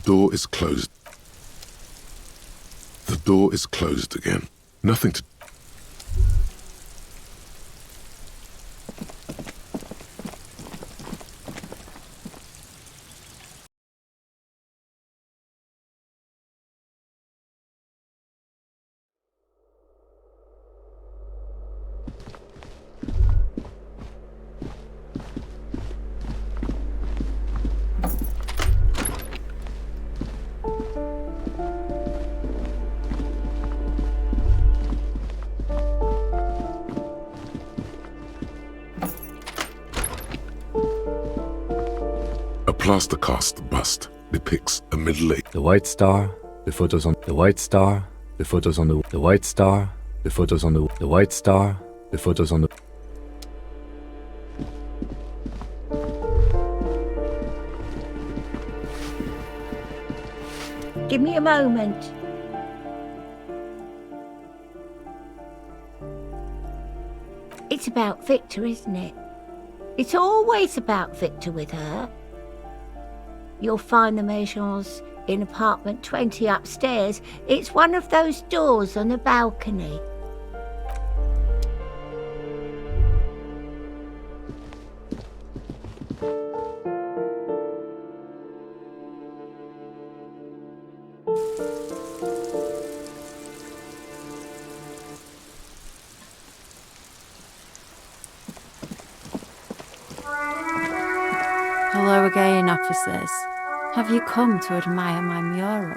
door is closed. The door is closed again. Nothing to... A plaster cast bust depicts a middle-aged... The white star, the photos on the white star, the photos on the white star, the photos on the white star, the photos on the... Give me a moment. It's about Victor, isn't it? It's always about Victor with her. You'll find the Maisons in apartment 20 upstairs. It's one of those doors on the balcony. Hello again, officers. Have you come to admire my mural?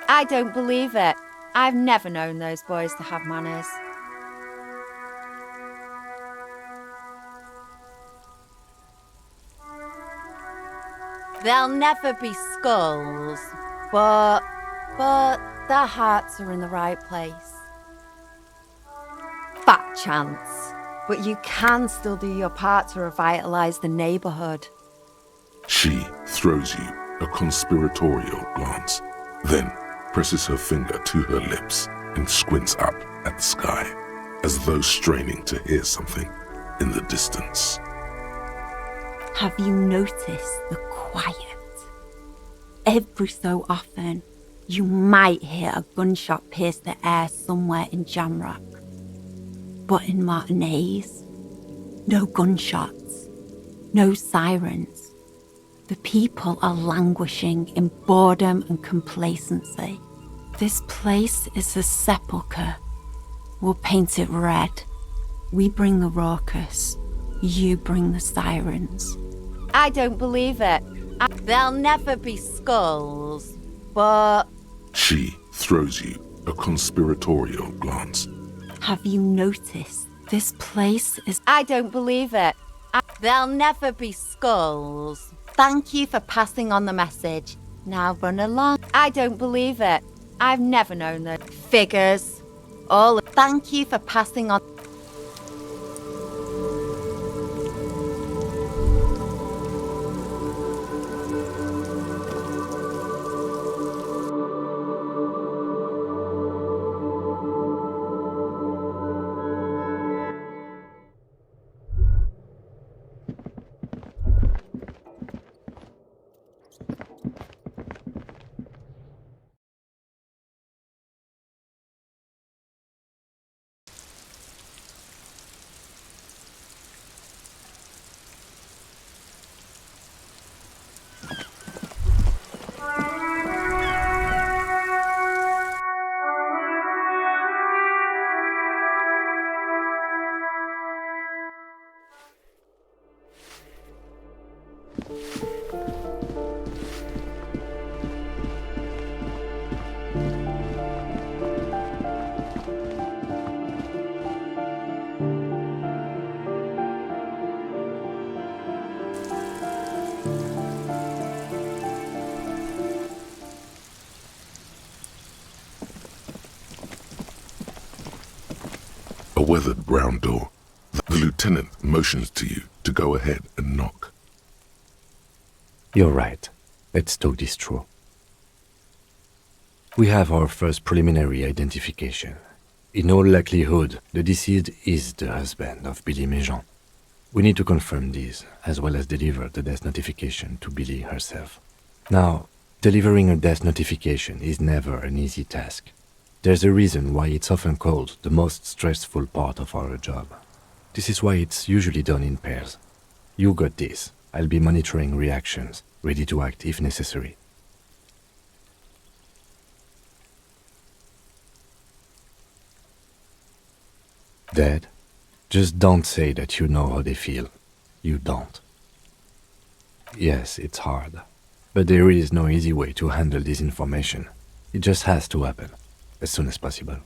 I don't believe it. I've never known those boys to have manners. There'll never be skulls, but their hearts are in the right place. Fat chance, but you can still do your part to revitalise the neighbourhood. She throws you a conspiratorial glance, then presses her finger to her lips and squints up at the sky, as though straining to hear something in the distance. Have you noticed the quiet? Every so often, you might hear a gunshot pierce the air somewhere in Jamrock. But in Martinez, no gunshots, no sirens. The people are languishing in boredom and complacency. This place is a sepulchre. We'll paint it red. We bring the raucous, you bring the sirens. I don't believe it. There'll never be skulls, but... She throws you a conspiratorial glance. Have you noticed this place is... I don't believe it. There'll never be skulls. Thank you for passing on the message. Now run along. I don't believe it. I've never known the figures. All. Thank you for passing on. A weathered brown door. The lieutenant motions to you to go ahead and knock. You're right. Let's talk this through. We have our first preliminary identification. In all likelihood, the deceased is the husband of Billy Maison. We need to confirm this, as well as deliver the death notification to Billy herself. Now, Delivering a death notification is never an easy task. There's a reason why it's often called the most stressful part of our job. This is why it's usually done in pairs. You got this. I'll be monitoring reactions, ready to act if necessary. Dad, just don't say that you know how they feel. You don't. Yes, it's hard. But there is no easy way to handle this information. It just has to happen, as soon as possible.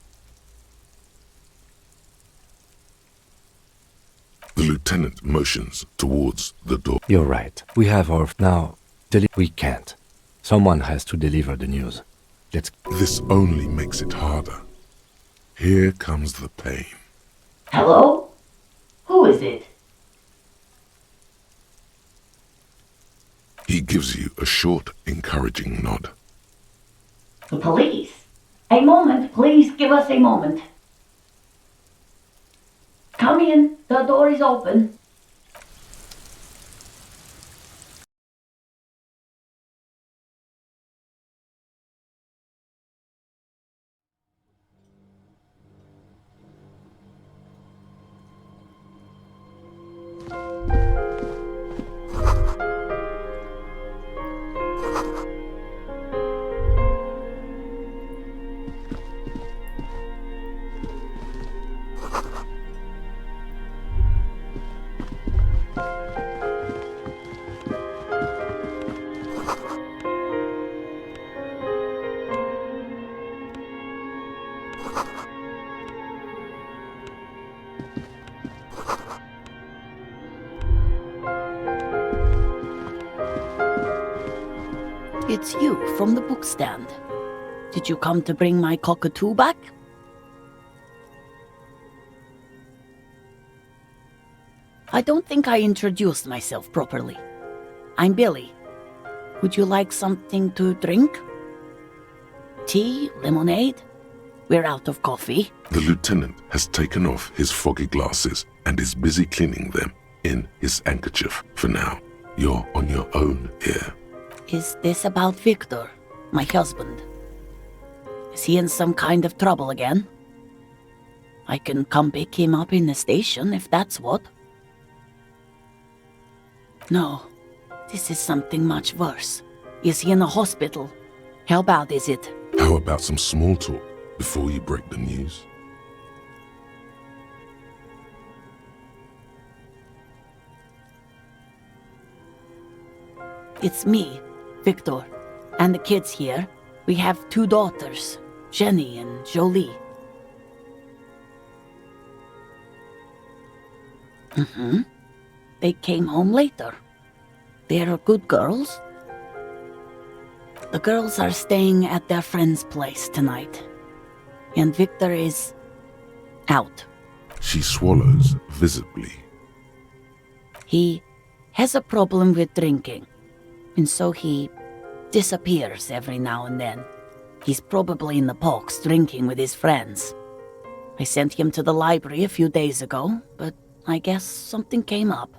The lieutenant motions towards the door. You're right. We have our... Now, we can't. Someone has to deliver the news. Let's... This only makes it harder. Here comes the pain. Hello? Who is it? He gives you a short, encouraging nod. The police. A moment, please give us a moment. Come in, the door is open. It's you from the bookstand. Did you come to bring my cockatoo back? I don't think I introduced myself properly. I'm Billy. Would you like something to drink? Tea? Lemonade? We're out of coffee. The lieutenant has taken off his foggy glasses and is busy cleaning them in his handkerchief. For now, you're on your own here. Is this about Victor, my husband? Is he in some kind of trouble again? I can come pick him up in the station if that's what. No, this is something much worse. Is he in a hospital? How bad is it? How about some small talk before you break the news? It's me, Victor, and the kids here. We have 2 daughters, Jenny and Jolie. They came home later. They're good girls. The girls are staying at their friend's place tonight. And Victor is out. She swallows visibly. He has a problem with drinking, and so he disappears every now and then. He's probably in the box drinking with his friends. I sent him to the library a few days ago, but I guess something came up.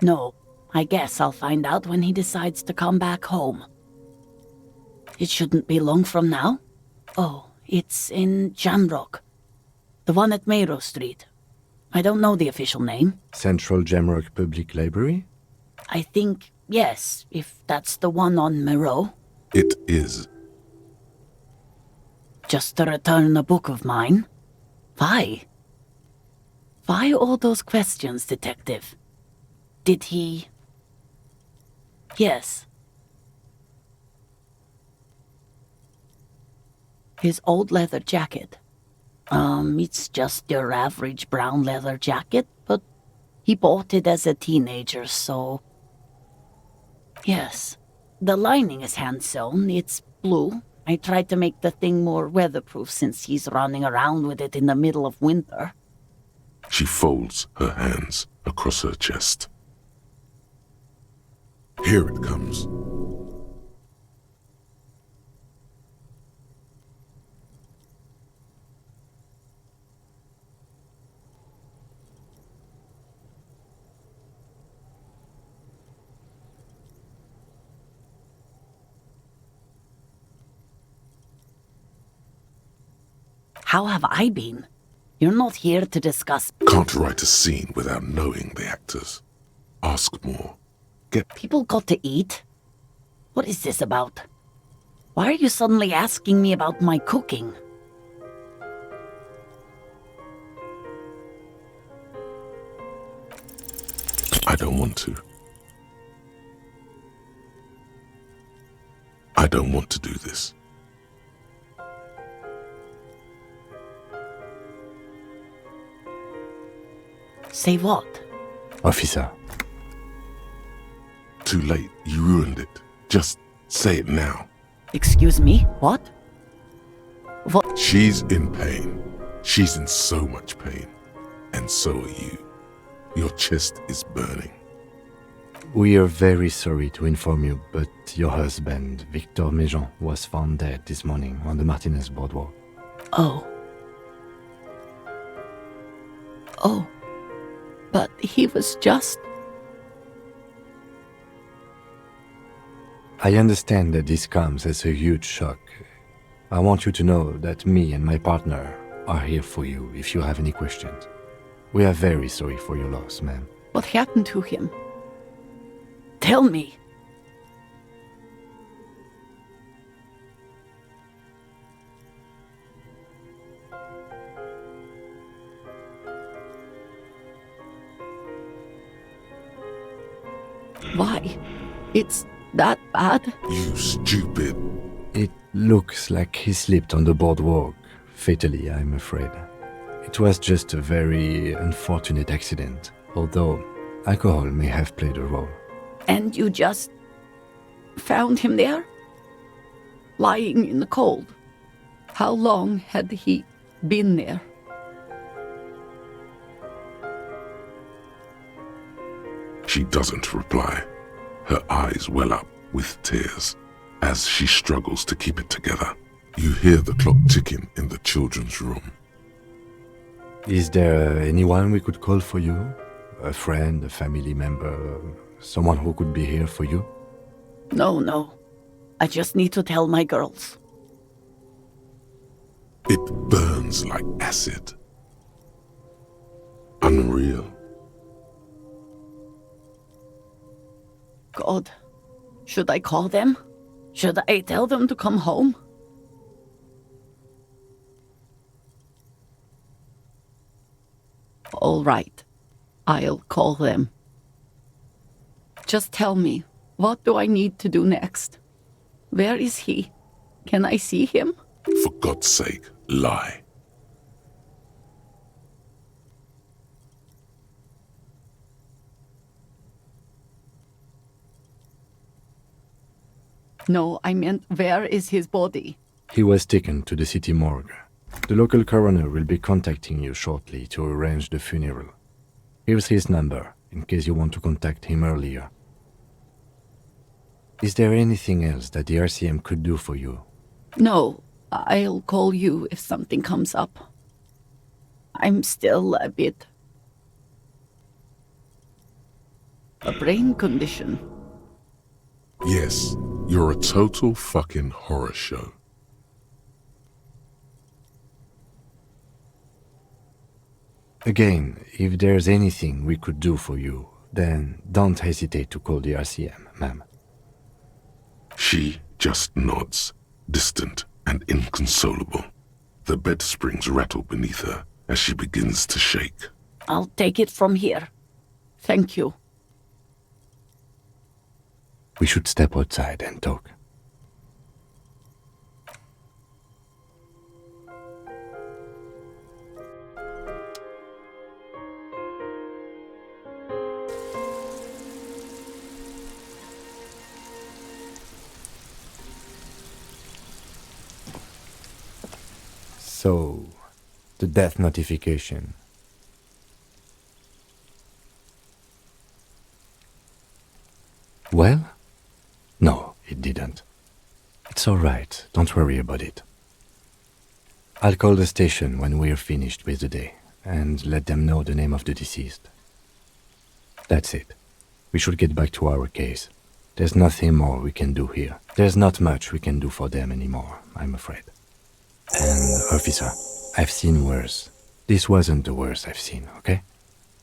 No, I guess I'll find out when he decides to come back home. It shouldn't be long from now. Oh, it's in Jamrock. The one at Mayrow Street. I don't know the official name. Central Jamrock Public Library? I think, yes, if that's the one on Mayrow. It is. Just to return a book of mine? Why? Why all those questions, Detective? Did he... Yes. His old leather jacket. It's just your average brown leather jacket, but he bought it as a teenager, so... Yes. The lining is hand-sewn. It's blue. I tried to make the thing more weatherproof since he's running around with it in the middle of winter. She folds her hands across her chest. Here it comes. How have I been? You're not here to discuss. Can't write a scene without knowing the actors. Ask more. Get People got to eat. What is this about? Why are you suddenly asking me about my cooking? I don't want to. I don't want to do this. Say what? Officer, Too late. You ruined it. Just say it now. Excuse me? What? What? She's in pain. She's in so much pain. And so are you. Your chest is burning. we are very sorry to inform you, but your husband, Victor Méjean, was found dead this morning on the Martinez boardwalk. Oh. Oh. But he was just... I understand that this comes as a huge shock. I want you to know that me and my partner are here for you if you have any questions. We are very sorry for your loss, ma'am. What happened to him? Tell me. Why? It's that bad? You stupid. It looks like he slipped on the boardwalk, fatally, I'm afraid. It was just a very unfortunate accident, although alcohol may have played a role. And you just found him there? Lying in the cold? How long had he been there? She doesn't reply. Her eyes well up with tears as she struggles to keep it together. You hear the clock ticking in the children's room. Is there anyone we could call for you? A friend, a family member, someone who could be here for you? No. I just need to tell my girls. It burns like acid. Unreal. God, should I call them? Should I tell them to come home? All right, I'll call them. Just tell me, what do I need to do next? Where is he? Can I see him? For God's sake, lie. No, I meant, where is his body? He was taken to the city morgue. The local coroner will be contacting you shortly to arrange the funeral. Here's his number, in case you want to contact him earlier. Is there anything else that the RCM could do for you? No, I'll call you if something comes up. I'm still a bit... a brain condition. Yes, you're a total fucking horror show. Again, if there's anything we could do for you, then don't hesitate to call the RCM, ma'am. She just nods, distant and inconsolable. The bed springs rattle beneath her as she begins to shake. I'll take it from here. Thank you. We should step outside and talk. So, the death notification. Well? No, it didn't. It's all right, don't worry about it. I'll call the station when we're finished with the day and let them know the name of the deceased. That's it. We should get back to our case. There's nothing more we can do here. There's not much we can do for them anymore, I'm afraid. And, officer, I've seen worse. This wasn't the worst I've seen, okay?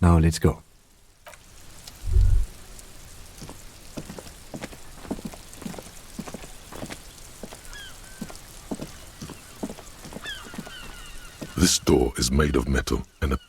Now let's go. This door is made of metal and a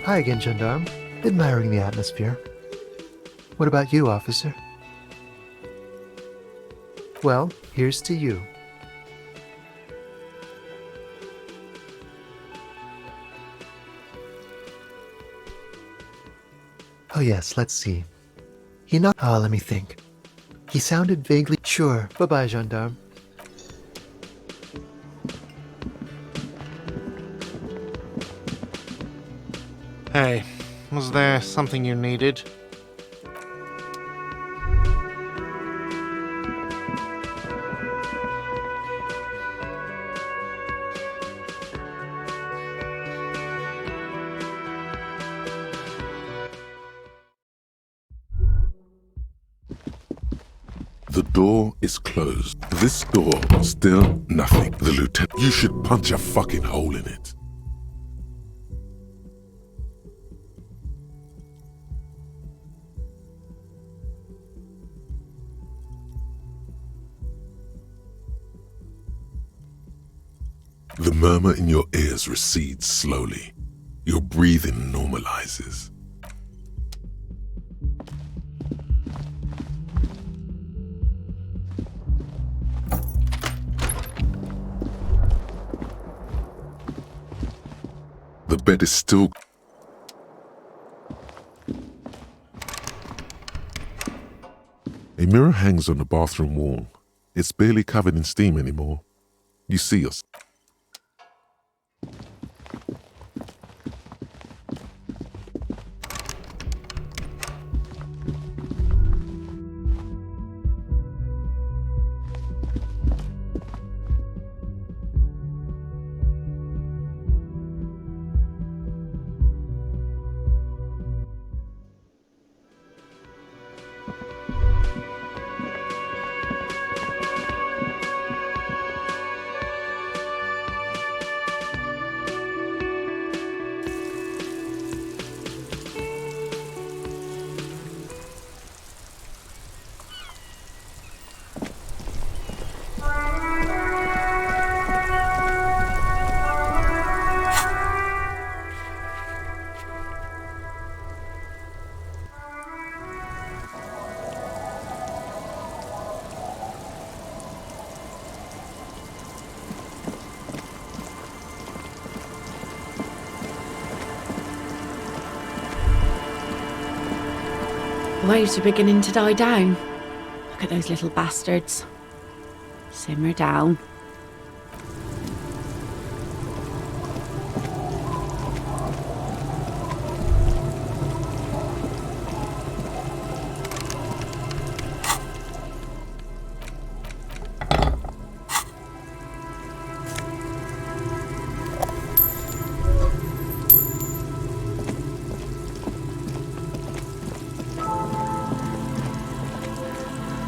Hi again, Gendarme. Admiring the atmosphere. What about you, officer? Well, here's to you. Oh yes, let's see. Let me think. He sounded vaguely sure. Bye-bye, Gendarme. Hey, was there something you needed? The door is closed. This door, still nothing. The lieutenant, you should punch a fucking hole in it. The murmur in your ears recedes slowly. Your breathing normalizes. The bed is still... mirror hangs on the bathroom wall. It's barely covered in steam anymore. You see us. Waves are beginning to die down. Look at those little bastards. Simmer down.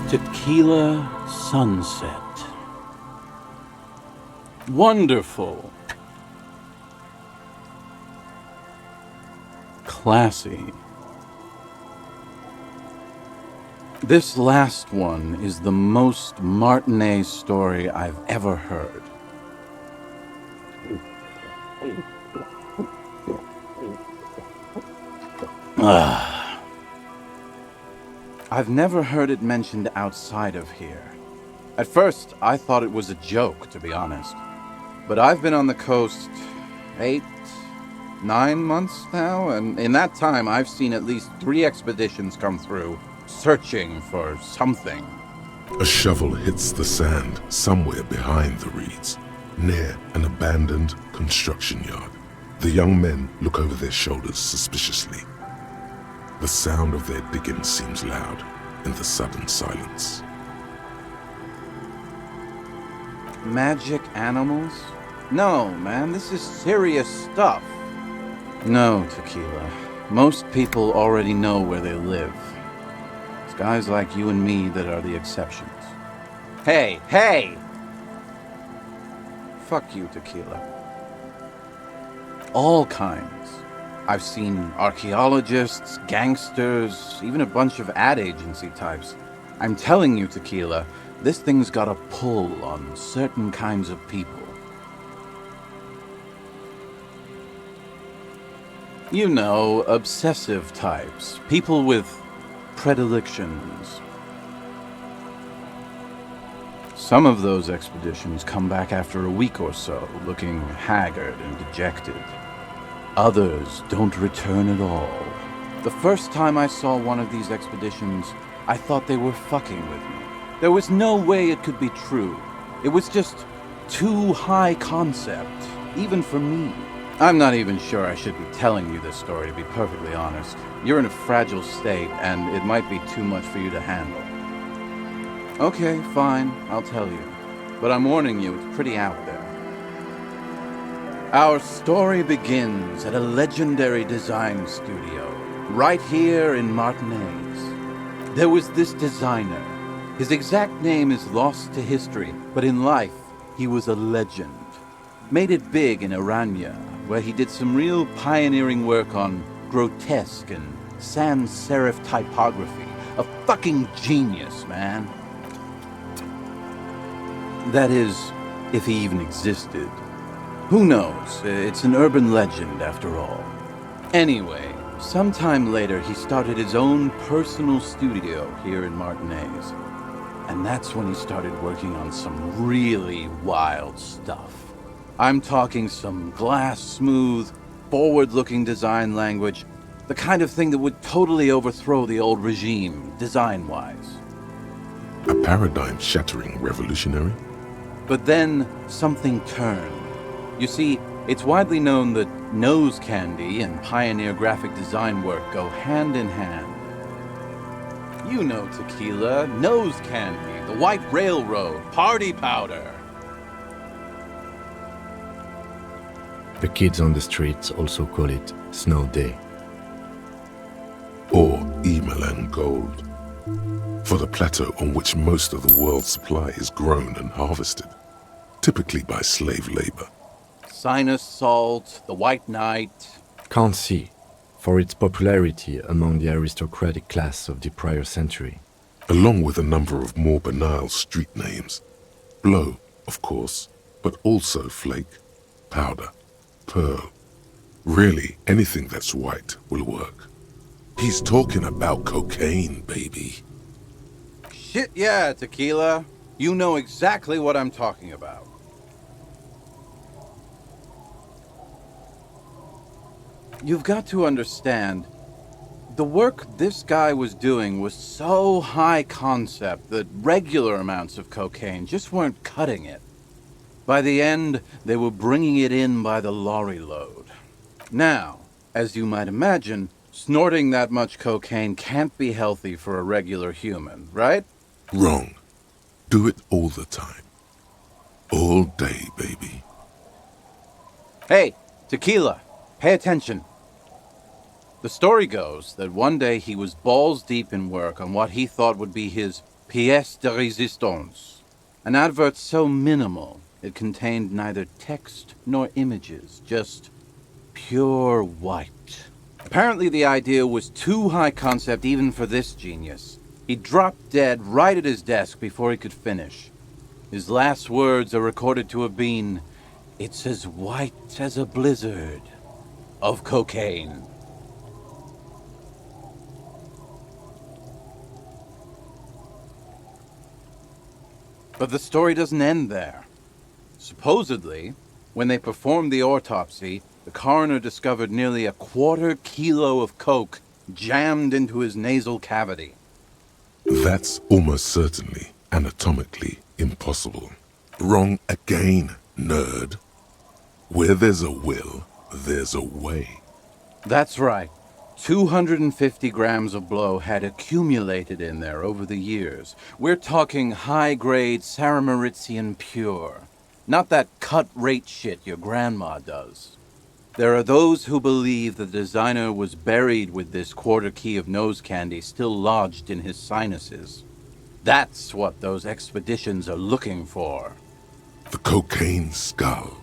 Tequila sunset. Wonderful. Classy. This last one is the most Martinet story I've ever heard. I've never heard it mentioned outside of here. At first, I thought it was a joke, to be honest. But I've been on the coast 8, 9 months now, and in that time I've seen at least 3 expeditions come through, searching for something. A shovel hits the sand somewhere behind the reeds, near an abandoned construction yard. The young men look over their shoulders suspiciously. The sound of their digging seems loud in the sudden silence. Magic animals? No, man, this is serious stuff. No, Tequila. Most people already know where they live. It's guys like you and me that are the exceptions. Hey, hey! Fuck you, Tequila. All kinds. I've seen archaeologists, gangsters, even a bunch of ad agency types. I'm telling you, Tequila, this thing's got a pull on certain kinds of people. You know, obsessive types. People with predilections. Some of those expeditions come back after a week or so, looking haggard and dejected. Others don't return at all. The first time I saw one of these expeditions, I thought they were fucking with me. There was no way it could be true. It was just too high concept, even for me. I'm not even sure I should be telling you this story, to be perfectly honest. You're in a fragile state, and it might be too much for you to handle. Okay, fine, I'll tell you. But I'm warning you, it's pretty out there. Our story begins at a legendary design studio, right here in Martinez. There was this designer. His exact name is lost to history, but in life, he was a legend. Made it big in Aranya, where he did some real pioneering work on grotesque and sans serif typography. A fucking genius, man. That is, if he even existed. Who knows? It's an urban legend, after all. Anyway, sometime later he started his own personal studio here in Martinez. And that's when he started working on some really wild stuff. I'm talking some glass-smooth, forward-looking design language, the kind of thing that would totally overthrow the old regime, design-wise. A paradigm-shattering revolutionary? But then something turned. You see, it's widely known that nose candy and pioneer graphic design work go hand in hand. You know tequila, nose candy, the White Railroad, party powder. The kids on the streets also call it Snow Day. Or Emelan gold, for the plateau on which most of the world's supply is grown and harvested, typically by slave labor. Sinus salt, the White Knight. Can't see, for its popularity among the aristocratic class of the prior century. Along with a number of more banal street names. Blow, of course, but also flake, powder, pearl. Really, anything that's white will work. He's talking about cocaine, baby. Shit yeah, tequila. You know exactly what I'm talking about. You've got to understand, the work this guy was doing was so high concept that regular amounts of cocaine just weren't cutting it. By the end, they were bringing it in by the lorry load. Now, as you might imagine, snorting that much cocaine can't be healthy for a regular human, right? Wrong. Do it all the time. All day, baby. Hey, tequila, pay attention. The story goes that one day he was balls deep in work on what he thought would be his pièce de résistance, an advert so minimal it contained neither text nor images, just pure white. Apparently the idea was too high concept even for this genius. He dropped dead right at his desk before he could finish. His last words are recorded to have been, "It's as white as a blizzard of cocaine." But the story doesn't end there. Supposedly, when they performed the autopsy, the coroner discovered nearly 1/4 kilo of coke jammed into his nasal cavity. That's almost certainly anatomically impossible. Wrong again, nerd. Where there's a will, there's a way. That's right. 250 grams of blow had accumulated in there over the years. We're talking high-grade Saramaritsian pure. Not that cut-rate shit your grandma does. There are those who believe the designer was buried with this 1/4 key of nose candy still lodged in his sinuses. That's what those expeditions are looking for. The cocaine skull.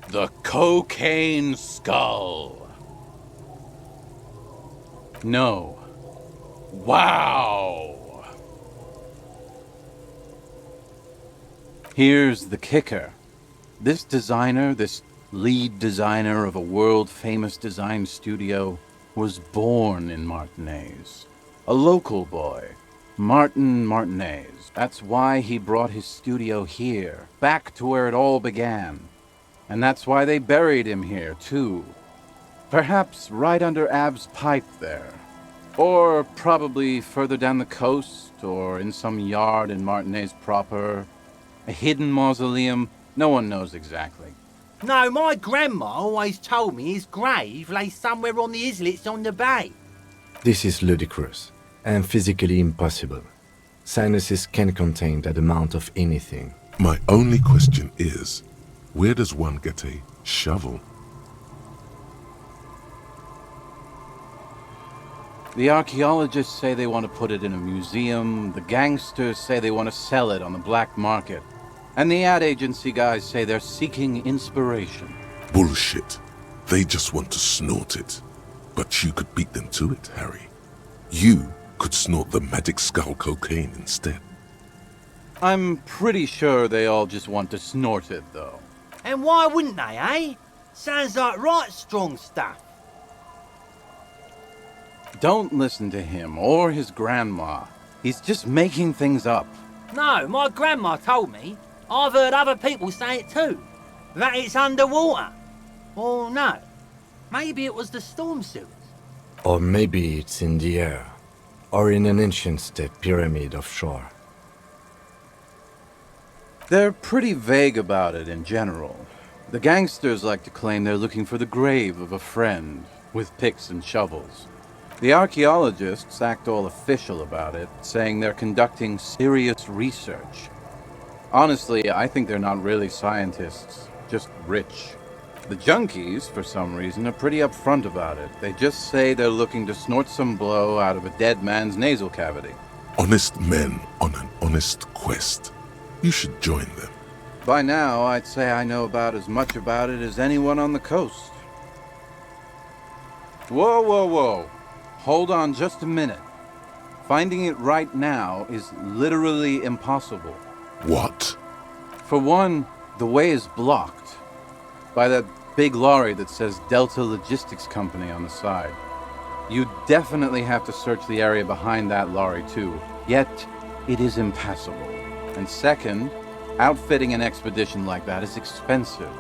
The cocaine skull. No. Wow. Here's the kicker. This designer, this lead designer of a world-famous design studio, was born in Martinez. A local boy, Martin Martinez. That's why he brought his studio here, back to where it all began. And that's why they buried him here, too. Perhaps right under Ab's pipe there. Or probably further down the coast, or in some yard in Martinez proper. A hidden mausoleum, no one knows exactly. No, my grandma always told me his grave lay somewhere on the islets on the bay. This is ludicrous and physically impossible. Sinuses can contain that amount of anything. My only question is, where does one get a shovel? The archaeologists say they want to put it in a museum, the gangsters say they want to sell it on the black market, and the ad agency guys say they're seeking inspiration. Bullshit. They just want to snort it. But you could beat them to it, Harry. You could snort the magic skull cocaine instead. I'm pretty sure they all just want to snort it, though. And why wouldn't they, eh? Sounds like right strong stuff. Don't listen to him or his grandma. He's just making things up. No, my grandma told me. I've heard other people say it too. That it's underwater. Or no, maybe it was the storm sewers. Or maybe it's in the air. or in an ancient state pyramid offshore. They're pretty vague about it in general. The gangsters like to claim they're looking for the grave of a friend, with picks and shovels. The archaeologists act all official about it, saying they're conducting serious research. Honestly, I think they're not really scientists, just rich. The junkies, for some reason, are pretty upfront about it. They just say they're looking to snort some blow out of a dead man's nasal cavity. Honest men on an honest quest. You should join them. By now, I'd say I know about as much about it as anyone on the coast. Whoa, whoa, whoa. Hold on just a minute. Finding it right now is literally impossible. What? For one, the way is blocked by that big lorry that says Delta Logistics Company on the side. You definitely have to search the area behind that lorry too, yet it is impassable. And second, outfitting an expedition like that is expensive.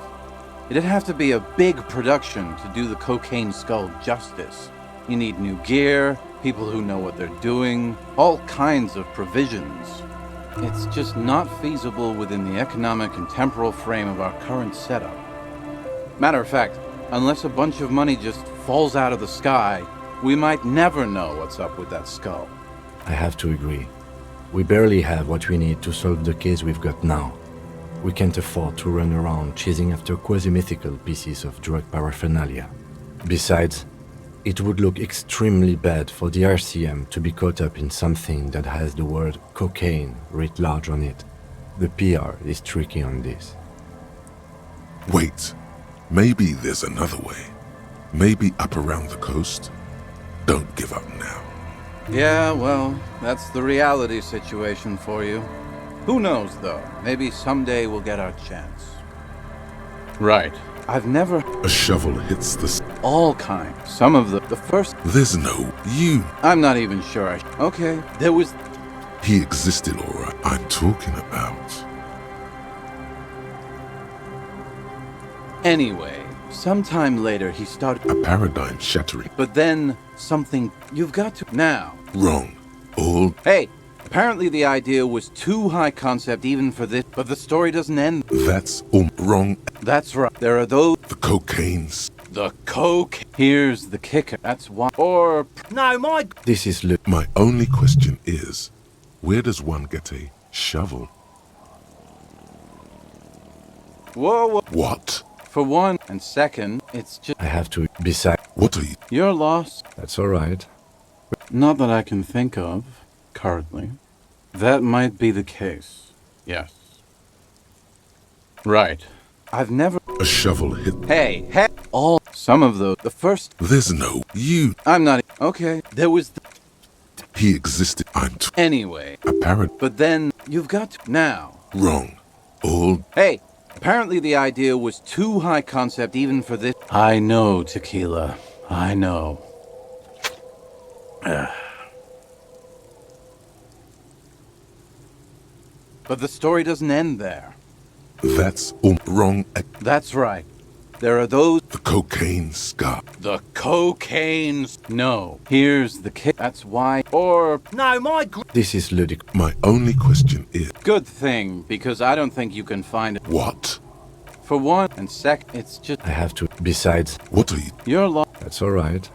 It'd have to be a big production to do the cocaine skull justice. You need new gear, people who know what they're doing, all kinds of provisions. It's just not feasible within the economic and temporal frame of our current setup. Matter of fact, unless a bunch of money just falls out of the sky, we might never know what's up with that skull. I have to agree. We barely have what we need to solve the case we've got now. We can't afford to run around chasing after quasi-mythical pieces of drug paraphernalia. Besides, it would look extremely bad for the RCM to be caught up in something that has the word cocaine writ large on it. The PR is tricky on this. Wait, maybe there's another way. Maybe up around the coast? Don't give up now. Yeah, well, that's the reality situation for you. Who knows, though? Maybe someday we'll get our chance. Right. I've never... A shovel hits the... All kinds. Some of the first... There's no you. I'm not even sure I... Okay, there was... He existed, all right. I'm talking about... Anyway, sometime later he started... A paradigm shattering. But then, something... You've got to... Now. Wrong. All... Hey! Apparently the idea was too high concept even for this, but the story doesn't end. That's all wrong. That's right. There are those... The cocaines. The coke. Here's the kicker. That's why... Or... No, my... This is My only question is, where does one get a shovel? Whoa, whoa. What? For one, and second, it's just... I have to... Besides... What are you... You're lost. That's alright. Not that I can think of, currently. That might be the case. Yes. Right. I've never... A shovel hit... Hey! All... Some of the first... There's no you. I'm not... Okay. There was the... He existed. Anyway. Apparent. But then, you've got to... Now. Wrong. All... Hey! Apparently the idea was too high concept even for this... I know, Tequila. I know. But the story doesn't end there. That's all wrong. That's right. There are those... The cocaine scar. The cocaine's... No. Here's the kick. That's why... Or... No, my... This is ludicrous. My only question is... Good thing, because I don't think you can find it. What? For one, and second, it's just... I have to... Besides... What are you... You're lost. That's alright.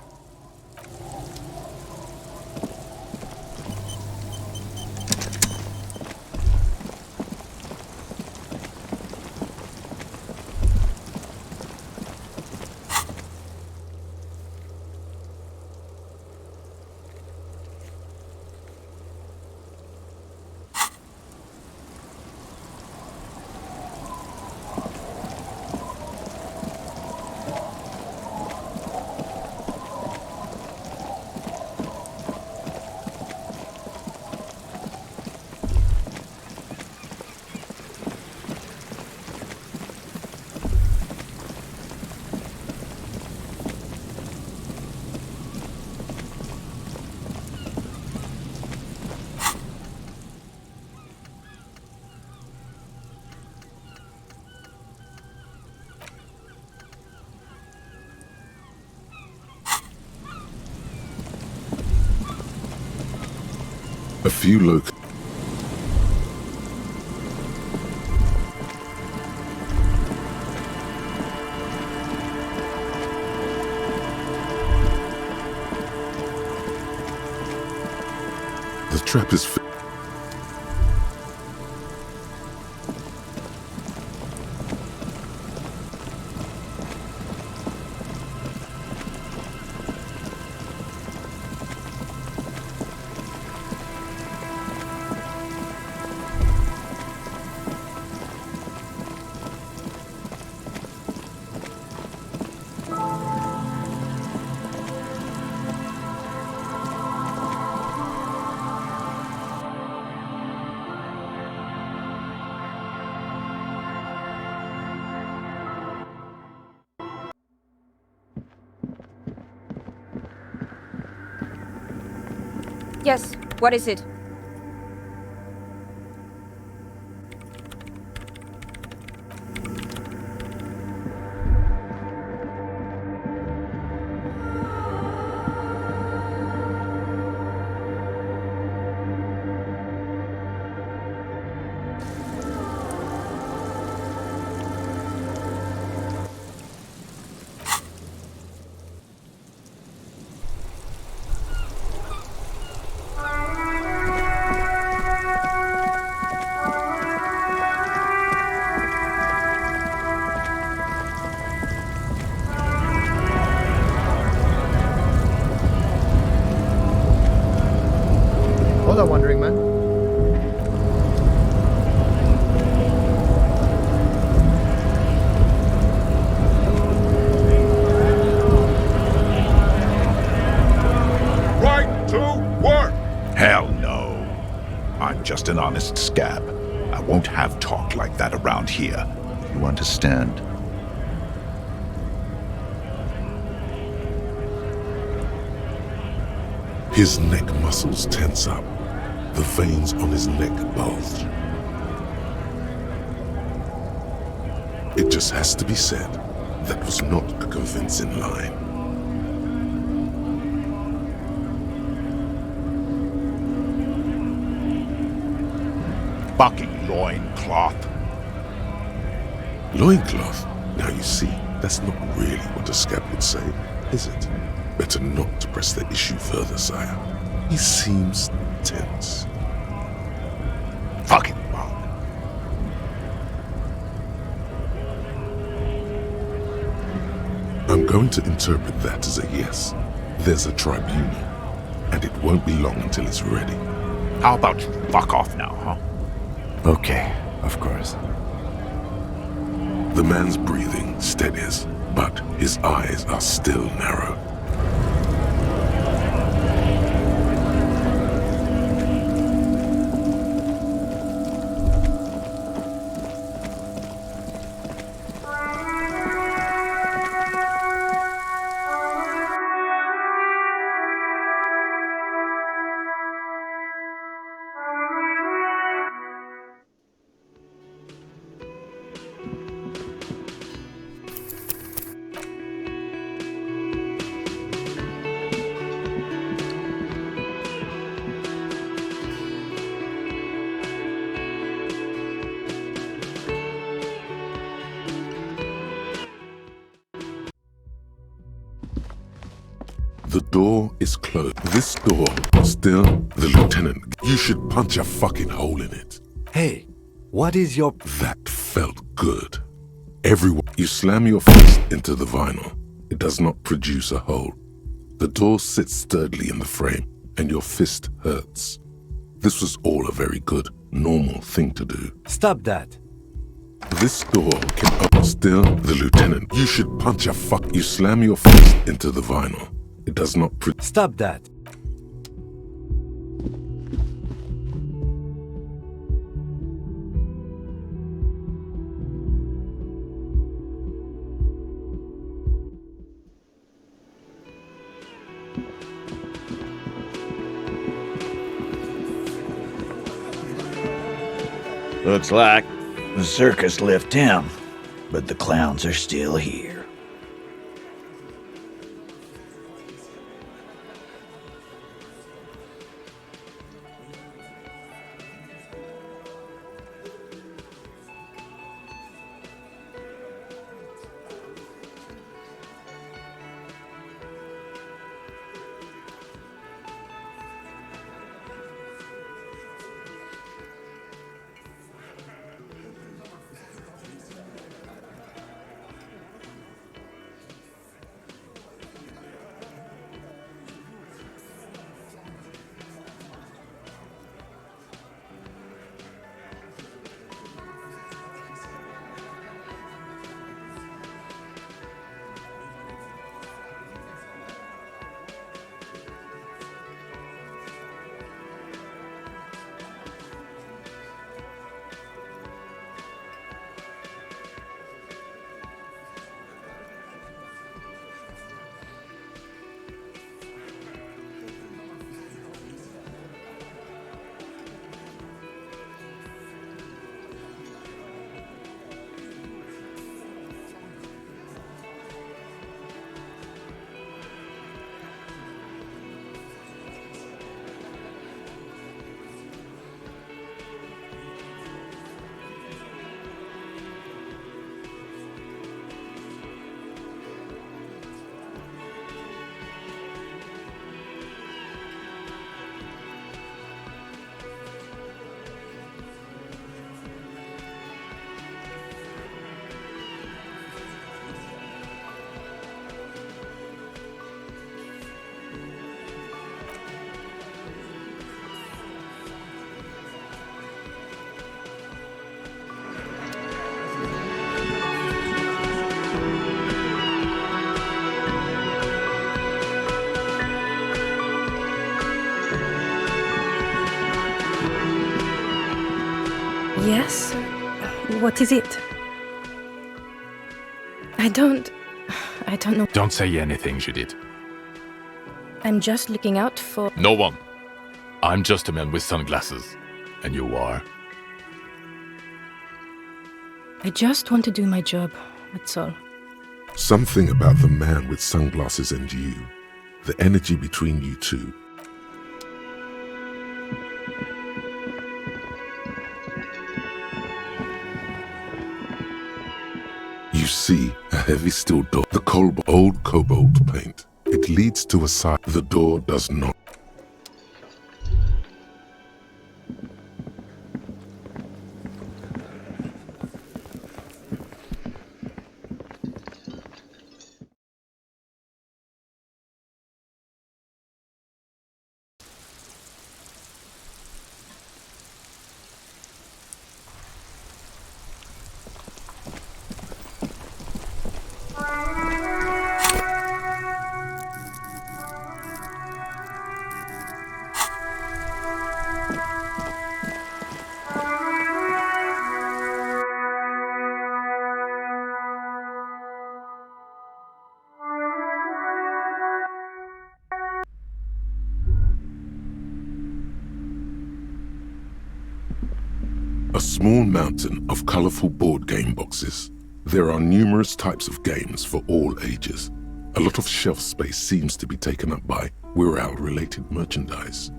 few local... The trap is... Yes, what is it? Hold on, Wandering Man. Right to work! Hell no. I'm just an honest scab. I won't have talk like that around here. You understand? His neck muscles tense up. The veins on his neck bulge. It just has to be said, that was not a convincing line. Fucking loincloth. Loincloth? Now you see, that's not really what a scab would say, is it? Better not to press the issue further, sire. He seems tense. Fucking wrong. I'm going to interpret that as a yes. There's a tribunal, and it won't be long until it's ready. How about you fuck off now, huh? Okay, of course. The man's breathing steadies, but his eyes are still narrow. The door is closed. This door, still, the lieutenant, you should punch a fucking hole in it. Hey, what is your... That felt good. Everyone, you slam your fist into the vinyl. It does not produce a hole. The door sits sturdily in the frame, and your fist hurts. This was all a very good, normal thing to do. Stop that. This door can open. Still, the lieutenant, you should punch a fuck. You slam your fist into the vinyl. It does not Stop that. Looks like the circus left town, but the clowns are still here. Yes? What is it? I don't know. Don't say anything, Judith. I'm just looking out for... No one. I'm just a man with sunglasses. And you are? I just want to do my job, that's all. Something about the man with sunglasses and you, the energy between you two. You see a heavy steel door, the old cobalt paint. It leads to a side. The door does not. A small mountain of colorful board game boxes. There are numerous types of games for all ages. A lot of shelf space seems to be taken up by Wirral-related merchandise.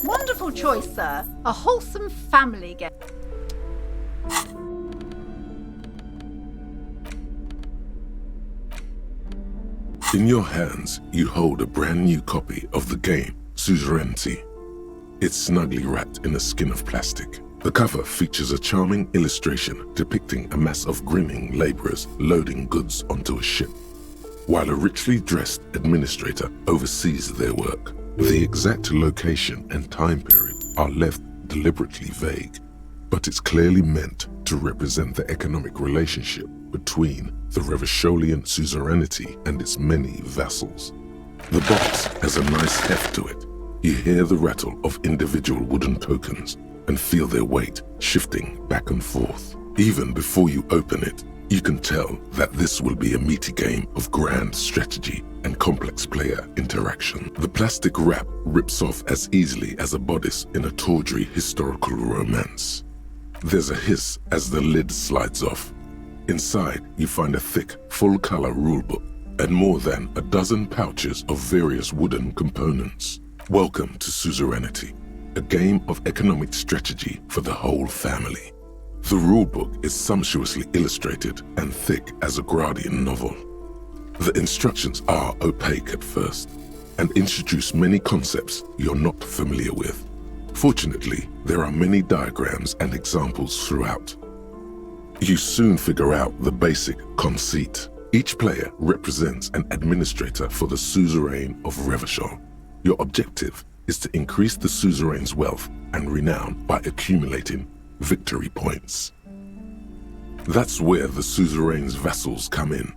Wonderful choice, sir. A wholesome family game. In your hands, you hold a brand new copy of the game, Suzerainty. It's snugly wrapped in a skin of plastic. The cover features a charming illustration depicting a mass of grinning laborers loading goods onto a ship, while a richly dressed administrator oversees their work. The exact location and time period are left deliberately vague, but it's clearly meant to represent the economic relationship between the Revacholian suzerainty and its many vassals. The box has a nice heft to it. You hear the rattle of individual wooden tokens and feel their weight shifting back and forth. Even before you open it, you can tell that this will be a meaty game of grand strategy and complex player interaction. The plastic wrap rips off as easily as a bodice in a tawdry historical romance. There's a hiss as the lid slides off. Inside, you find a thick, full-color rulebook and more than a dozen pouches of various wooden components. Welcome to Suzerainty, a game of economic strategy for the whole family. The rulebook is sumptuously illustrated and thick as a Gradian novel. The instructions are opaque at first and introduce many concepts you're not familiar with. Fortunately, there are many diagrams and examples throughout. You soon figure out the basic conceit. Each player represents an administrator for the suzerain of Revachol. Your objective is to increase the suzerain's wealth and renown by accumulating victory points. That's where the suzerain's vassals come in.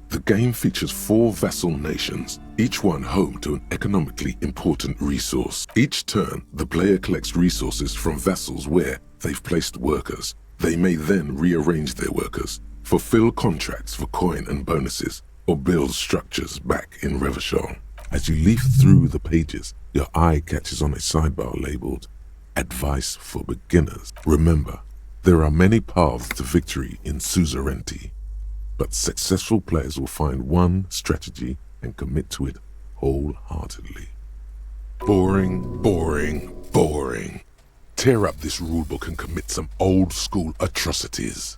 The game features 4 vassal nations, each one home to an economically important resource. Each turn, the player collects resources from vassals where they've placed workers. They may then rearrange their workers, fulfill contracts for coin and bonuses, or build structures back in Revachol. As you leaf through the pages, your eye catches on a sidebar labeled Advice for Beginners. Remember, there are many paths to victory in Suzerainty, but successful players will find one strategy and commit to it wholeheartedly. Boring, boring, boring. Tear up this rulebook and commit some old-school atrocities.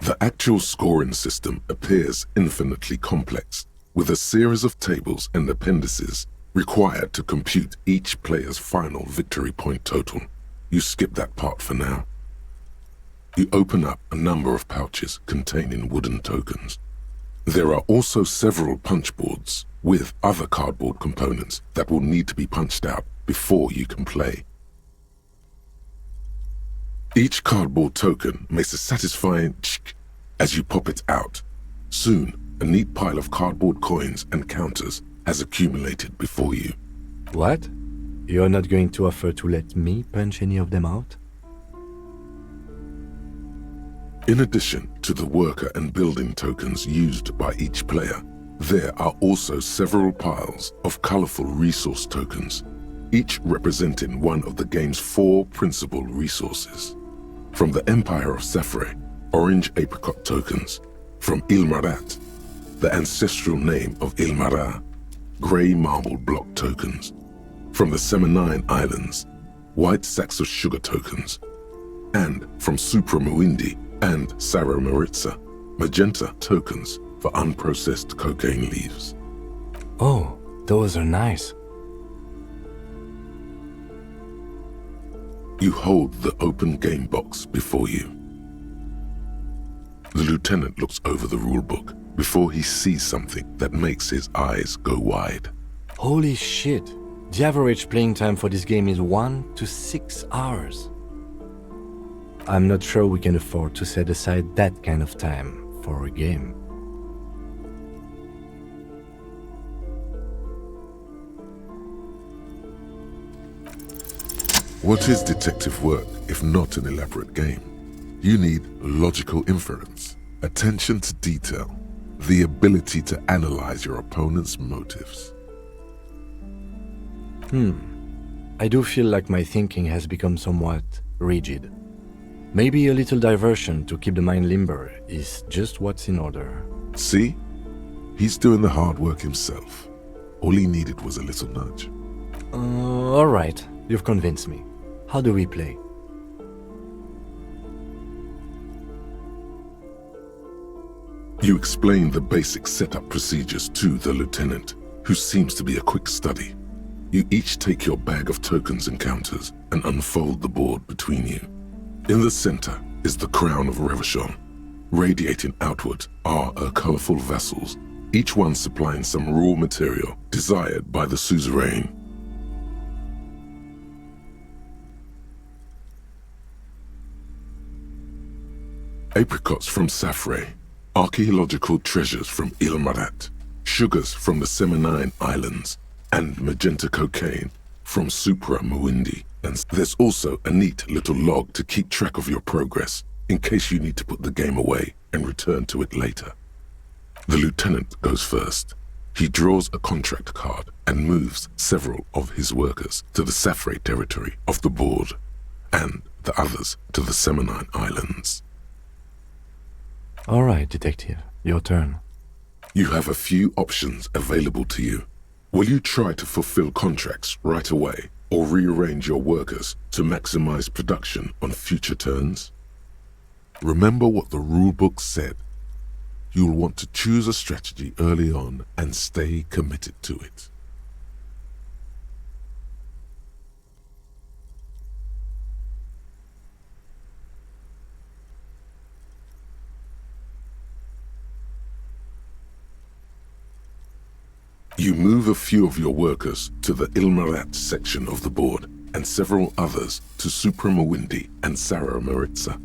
The actual scoring system appears infinitely complex, with a series of tables and appendices required to compute each player's final victory point total. You skip that part for now. You open up a number of pouches containing wooden tokens. There are also several punch boards with other cardboard components that will need to be punched out before you can play. Each cardboard token makes a satisfying chick as you pop it out. Soon, A neat pile of cardboard coins and counters has accumulated before you. What? You're not going to offer to let me punch any of them out? In addition to the worker and building tokens used by each player, there are also several piles of colorful resource tokens, each representing one of the game's 4 principal resources. From the Empire of Safre, orange apricot tokens. From Ilmarat, the ancestral name of Ilmara, grey marble block tokens. From the Semenine Islands, white sacks of sugar tokens. And from Supra Muindi and Sarah Maritza, magenta tokens for unprocessed cocaine leaves. Oh, those are nice. You hold the open game box before you. The lieutenant looks over the rulebook before he sees something that makes his eyes go wide. Holy shit! The average playing time for this game is 1 to 6 hours. I'm not sure we can afford to set aside that kind of time for a game. What is detective work if not an elaborate game? You need logical inference, attention to detail, the ability to analyze your opponent's motives. I do feel like my thinking has become somewhat rigid. Maybe a little diversion to keep the mind limber is just what's in order. See? He's doing the hard work himself. All he needed was a little nudge. Alright, you've convinced me. How do we play? You explain the basic setup procedures to the lieutenant, who seems to be a quick study. You each take your bag of tokens and counters and unfold the board between you. In the center is the crown of Revachon. Radiating outward are her colorful vessels, each one supplying some raw material desired by the suzerain. Apricots from Safre, archaeological treasures from Ilmarat, sugars from the Semenine Islands, and magenta cocaine from Supra Muindi. And there's also a neat little log to keep track of your progress in case you need to put the game away and return to it later. The lieutenant goes first. He draws a contract card and moves several of his workers to the Safre territory of the board, and the others to the Semenine Islands. All right, detective, your turn. You have a few options available to you. Will you try to fulfill contracts right away, or rearrange your workers to maximize production on future turns? Remember what the rulebook said. You'll want to choose a strategy early on and stay committed to it. You move a few of your workers to the Ilmarat section of the board and several others to Supra Muindi and Sarah Maritza.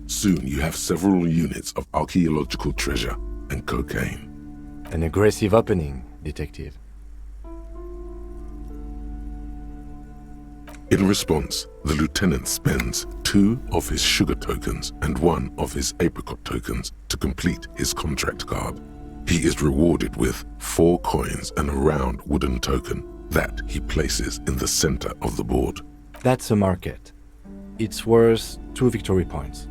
Soon you have several units of archaeological treasure and cocaine. An aggressive opening, detective. In response, the lieutenant spends 2 of his sugar tokens and 1 of his apricot tokens to complete his contract card. He is rewarded with 4 coins and a round wooden token that he places in the center of the board. That's a market. It's worth 2 victory points.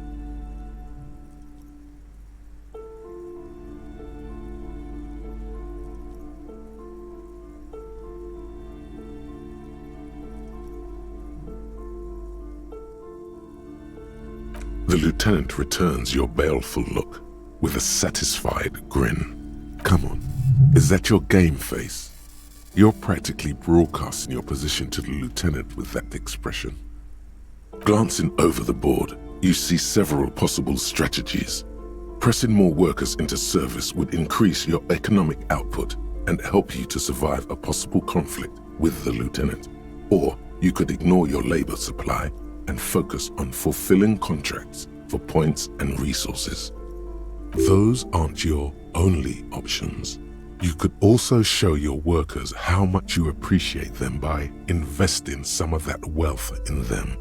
The lieutenant returns your baleful look with a satisfied grin. Come on, is that your game face? You're practically broadcasting your position to the lieutenant with that expression. Glancing over the board, you see several possible strategies. Pressing more workers into service would increase your economic output and help you to survive a possible conflict with the lieutenant. Or you could ignore your labor supply and focus on fulfilling contracts for points and resources. Those aren't your only options. You could also show your workers how much you appreciate them by investing some of that wealth in them.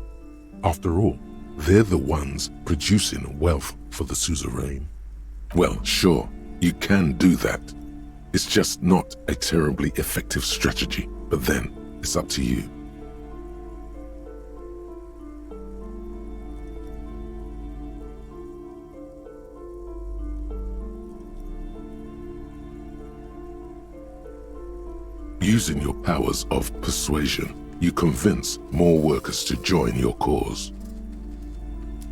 After all, they're the ones producing wealth for the suzerain. Well, sure, you can do that. It's just not a terribly effective strategy, but then it's up to you. Using your powers of persuasion, you convince more workers to join your cause.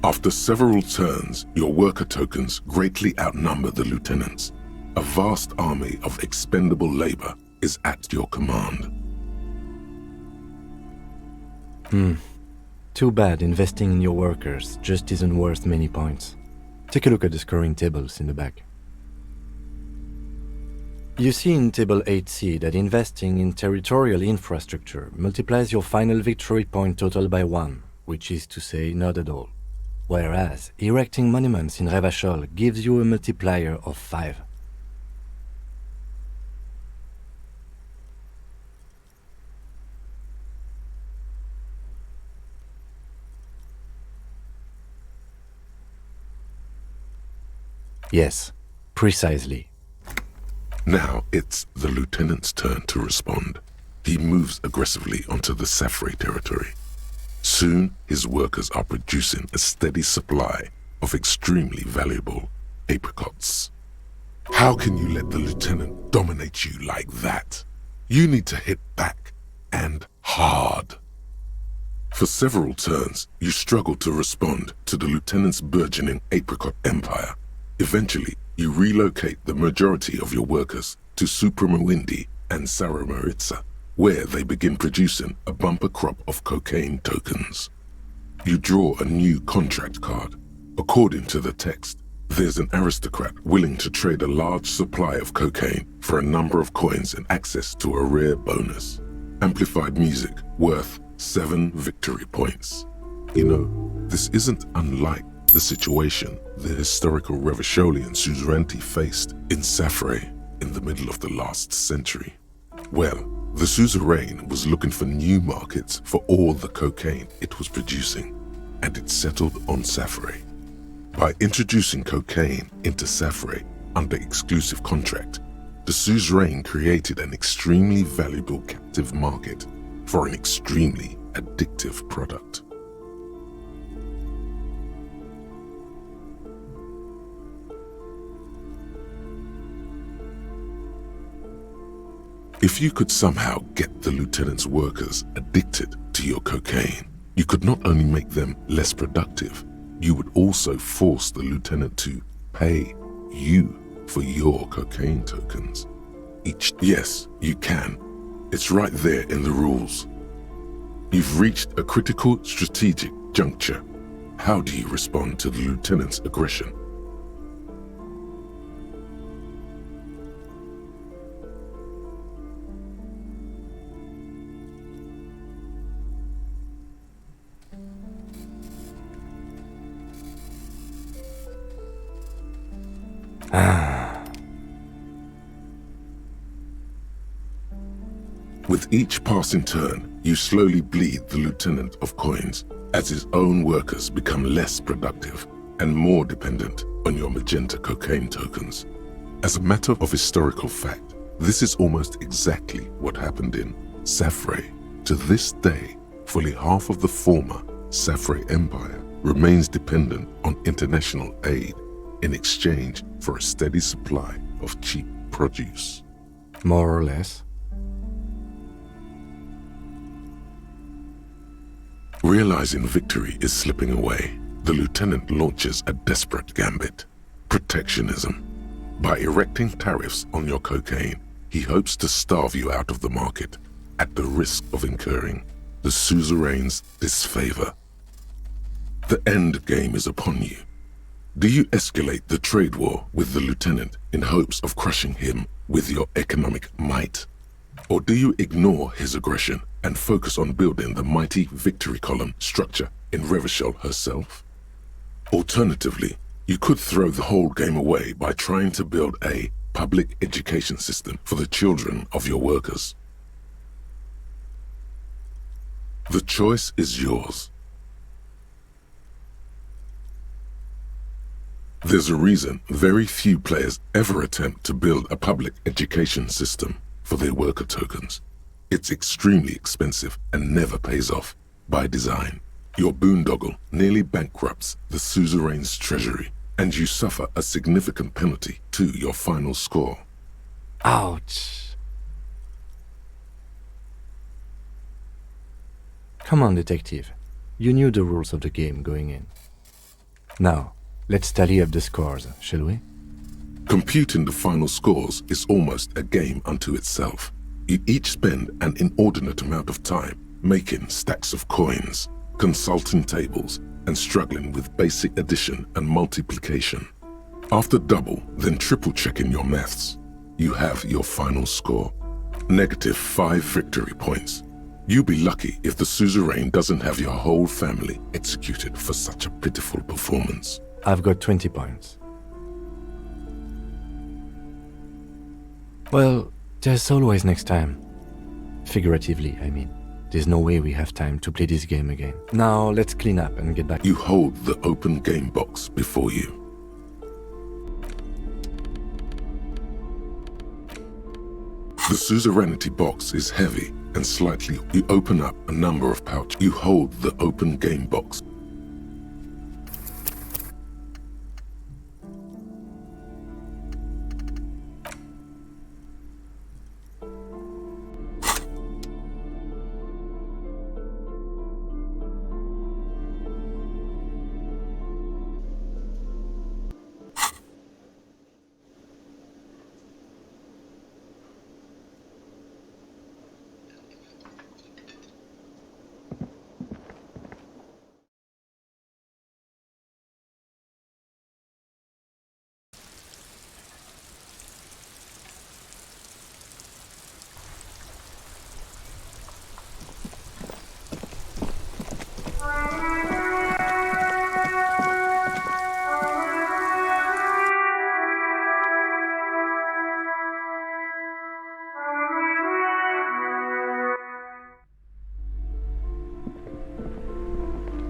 After several turns, your worker tokens greatly outnumber the lieutenants. A vast army of expendable labor is at your command. Too bad investing in your workers just isn't worth many points. Take a look at the scoring tables in the back. You see in Table 8C that investing in territorial infrastructure multiplies your final victory point total by 1, which is to say not at all. Whereas erecting monuments in Revachol gives you a multiplier of 5. Yes, precisely. Now it's the lieutenant's turn to respond. He moves aggressively onto the Safre territory. Soon, his workers are producing a steady supply of extremely valuable apricots. How can you let the lieutenant dominate you like that? You need to hit back, and hard. For several turns, you struggle to respond to the lieutenant's burgeoning apricot empire. Eventually, you relocate the majority of your workers to Supremawindi and Saramoritza, where they begin producing a bumper crop of cocaine tokens. You draw a new contract card. According to the text, there's an aristocrat willing to trade a large supply of cocaine for a number of coins and access to a rare bonus. Amplified music worth 7 victory points. You know, this isn't unlike the situation the historical Revacholian suzerainty faced in Safre in the middle of the last century. Well, the suzerain was looking for new markets for all the cocaine it was producing, and it settled on Safre. By introducing cocaine into Safre under exclusive contract, the suzerain created an extremely valuable captive market for an extremely addictive product. If you could somehow get the lieutenant's workers addicted to your cocaine, you could not only make them less productive, you would also force the lieutenant to pay you for your cocaine tokens. Yes, you can. It's right there in the rules. You've reached a critical strategic juncture. How do you respond to the lieutenant's aggression? With each passing turn, you slowly bleed the lieutenant of coins as his own workers become less productive and more dependent on your magenta cocaine tokens. As a matter of historical fact, this is almost exactly what happened in Safre. To this day, fully half of the former Safre Empire remains dependent on international aid in exchange for a steady supply of cheap produce. More or less. Realizing victory is slipping away, the lieutenant launches a desperate gambit: protectionism. By erecting tariffs on your cocaine, he hopes to starve you out of the market at the risk of incurring the suzerain's disfavor. The end game is upon you. Do you escalate the trade war with the lieutenant in hopes of crushing him with your economic might? Or do you ignore his aggression and focus on building the mighty victory column structure in Revachol herself? Alternatively, You could throw the whole game away by trying to build a public education system for the children of your workers. The choice is yours. There's a reason very few players ever attempt to build a public education system for their worker tokens. It's extremely expensive and never pays off by design. Your boondoggle nearly bankrupts the suzerain's treasury, and you suffer a significant penalty to your final score. Ouch. Come on, detective. You knew the rules of the game going in. Now, let's tally up the scores, shall we? Computing the final scores is almost a game unto itself. You each spend an inordinate amount of time making stacks of coins, consulting tables, and struggling with basic addition and multiplication. After double, then triple checking your maths, you have your final score. -5 victory points. You'll be lucky if the suzerain doesn't have your whole family executed for such a pitiful performance. I've got 20 points. Well, there's always next time. Figuratively, I mean. There's no way we have time to play this game again. Now, let's clean up and get back. You hold the open game box before you. The suzerainty box is heavy and slightly. You open up a number of pouches. You hold the open game box.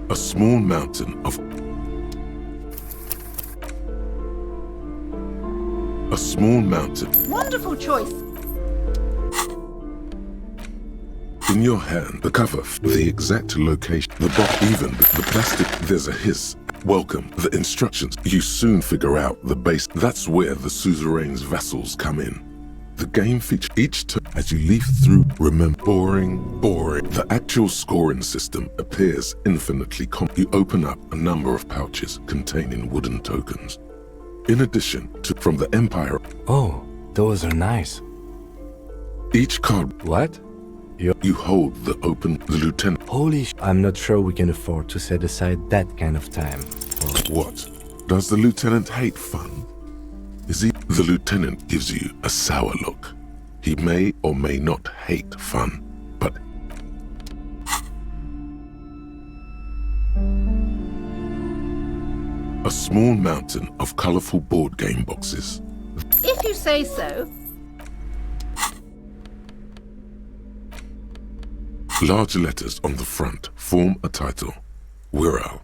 A small mountain of... A small mountain. Wonderful choice. In your hand, the cover, the exact location, the box, even the plastic, there's a hiss. Welcome, the instructions. You soon figure out the base. That's where the suzerain's vassals come in. The game features each turn as you leaf through. Remember, boring. The actual scoring system appears infinitely You open up a number of pouches containing wooden tokens. In addition to from the Empire. Oh, those are nice. Each card. What? You hold the lieutenant. Holy I'm not sure we can afford to set aside that kind of time. What? Does the lieutenant hate fun? Is he? The lieutenant gives you a sour look. He may or may not hate fun, but... A small mountain of colorful board game boxes. If you say so. Large letters on the front form a title. Wirral.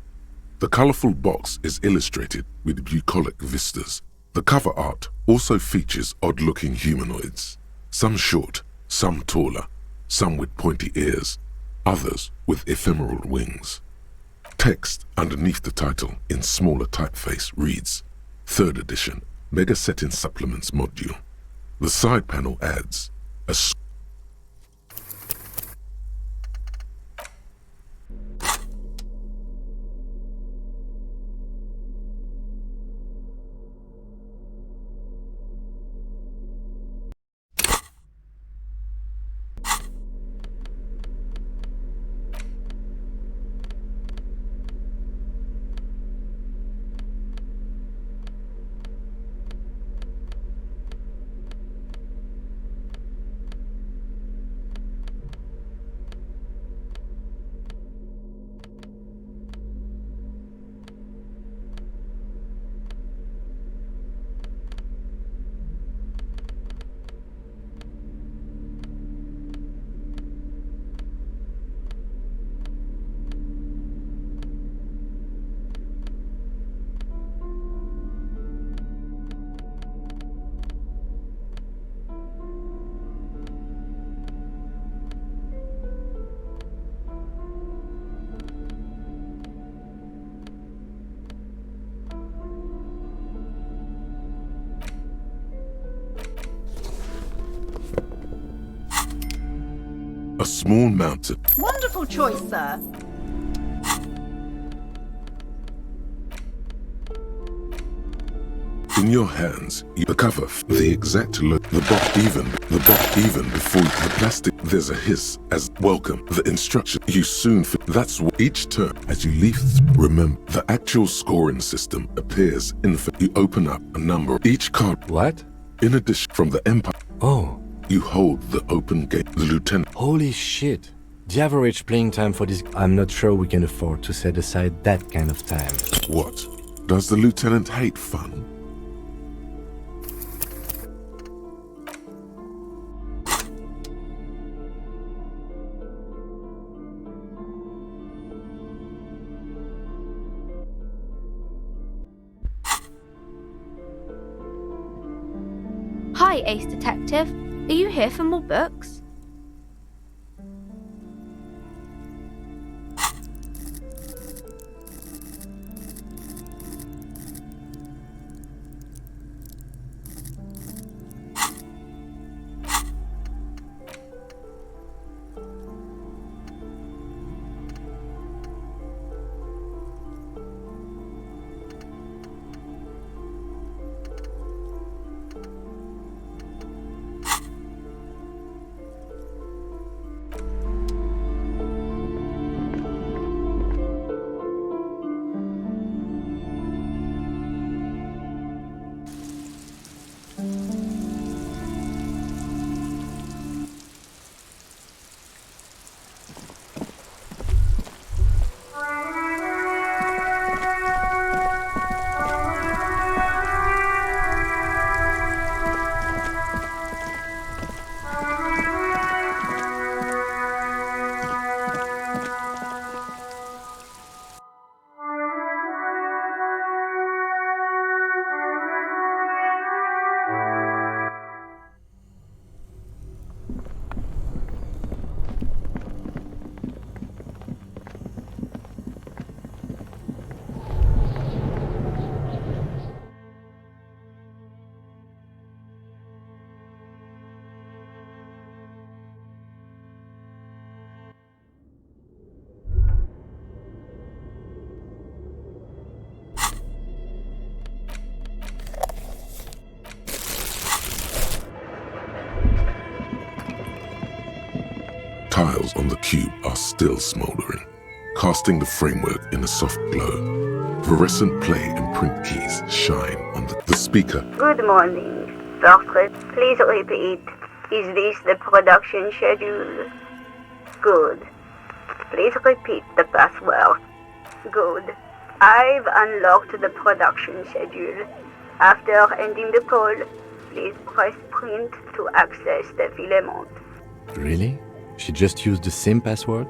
The colorful box is illustrated with bucolic vistas. The cover art also features odd-looking humanoids. Some short, some taller, some with pointy ears, others with ephemeral wings. Text underneath the title in smaller typeface reads, 3rd edition, Mega Setting Supplements Module. The side panel adds a A small mountain. Wonderful choice, sir. In your hands, you cover the exact look. The box even before the plastic. There's a hiss as welcome. The instruction you soon. That's what each turn as you leaf. Remember, the actual scoring system appears in. You open up a number. Each card. What? In addition, from the Empire. Oh. You hold the open gate. The lieutenant. Holy shit. The average playing time for this. I'm not sure we can afford to set aside that kind of time. What? Does the lieutenant hate fun? Hi, Ace Detective. Are you here for more books? Tiles on the cube are still smoldering, casting the framework in a soft glow. Fluorescent play and print keys shine on the speaker. Good morning, Portrait. Please repeat. Is this the production schedule? Good. Please repeat the password. Good. I've unlocked the production schedule. After ending the call, please press print to access the filament. Really? She just used the same password?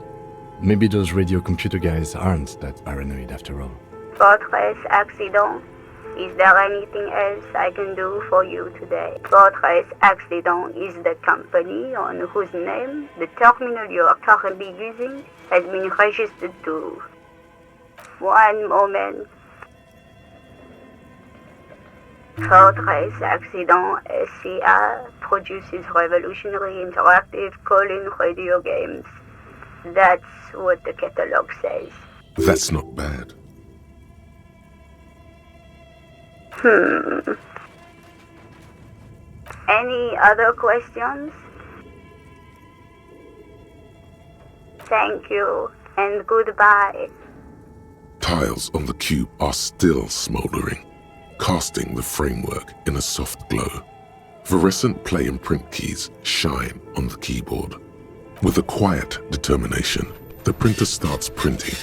Maybe those radio computer guys aren't that paranoid after all. Fortress Accident. Is there anything else I can do for you today? Fortress Accident is the company on whose name the terminal you are currently using has been registered to. One moment. Fortress Accident SCA produces revolutionary interactive call-in radio games. That's what the catalog says. That's not bad. Any other questions? Thank you, and goodbye. Tiles on the cube are still smoldering, casting the framework in a soft glow. Fluorescent play and print keys shine on the keyboard. With a quiet determination, the printer starts printing,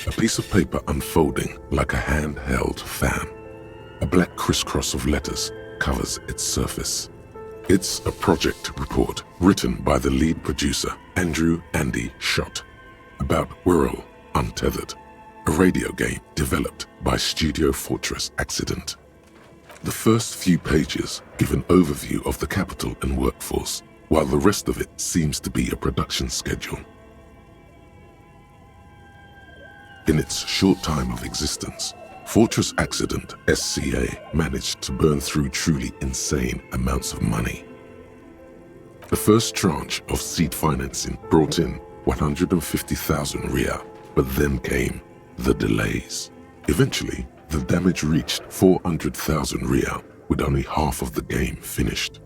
a piece of paper unfolding like a handheld fan. A black crisscross of letters covers its surface. It's a project report written by the lead producer, Andrew Andy Schott, about Whirl Untethered, a radio game developed by Studio Fortress Accident. The first few pages give an overview of the capital and workforce, while the rest of it seems to be a production schedule. In its short time of existence, Fortress Accident SCA managed to burn through truly insane amounts of money. The first tranche of seed financing brought in 150,000 Riyal, but then came the delays. Eventually, the damage reached 400,000 Riyal, with only half of the game finished.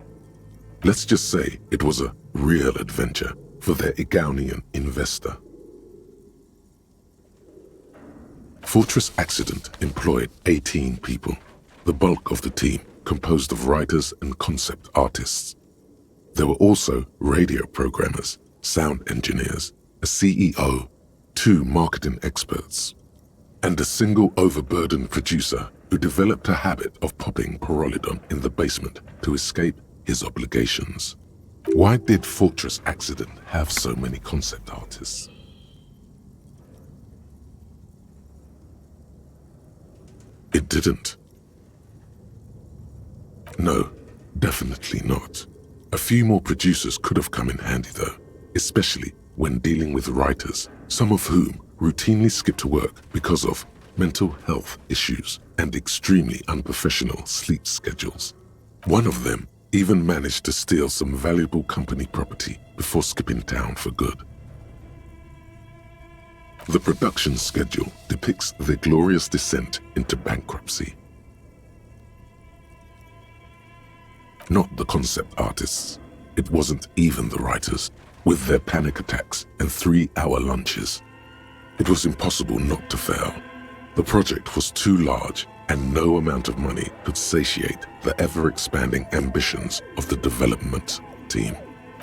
Let's just say it was a real adventure for their Igaunian investor. Fortress Accident employed 18 people, the bulk of the team composed of writers and concept artists. There were also radio programmers, sound engineers, a CEO, 2 marketing experts, and a single overburdened producer who developed a habit of popping Pyrrolidon in the basement to escape his obligations. Why did Fortress Accident have so many concept artists? It didn't. No, definitely not. A few more producers could have come in handy though, especially when dealing with writers, some of whom routinely skip to work because of mental health issues and extremely unprofessional sleep schedules. One of them even managed to steal some valuable company property before skipping town for good. The production schedule depicts their glorious descent into bankruptcy. Not the concept artists. It wasn't even the writers, with their panic attacks and 3-hour lunches. It was impossible not to fail. The project was too large, and no amount of money could satiate the ever-expanding ambitions of the development team.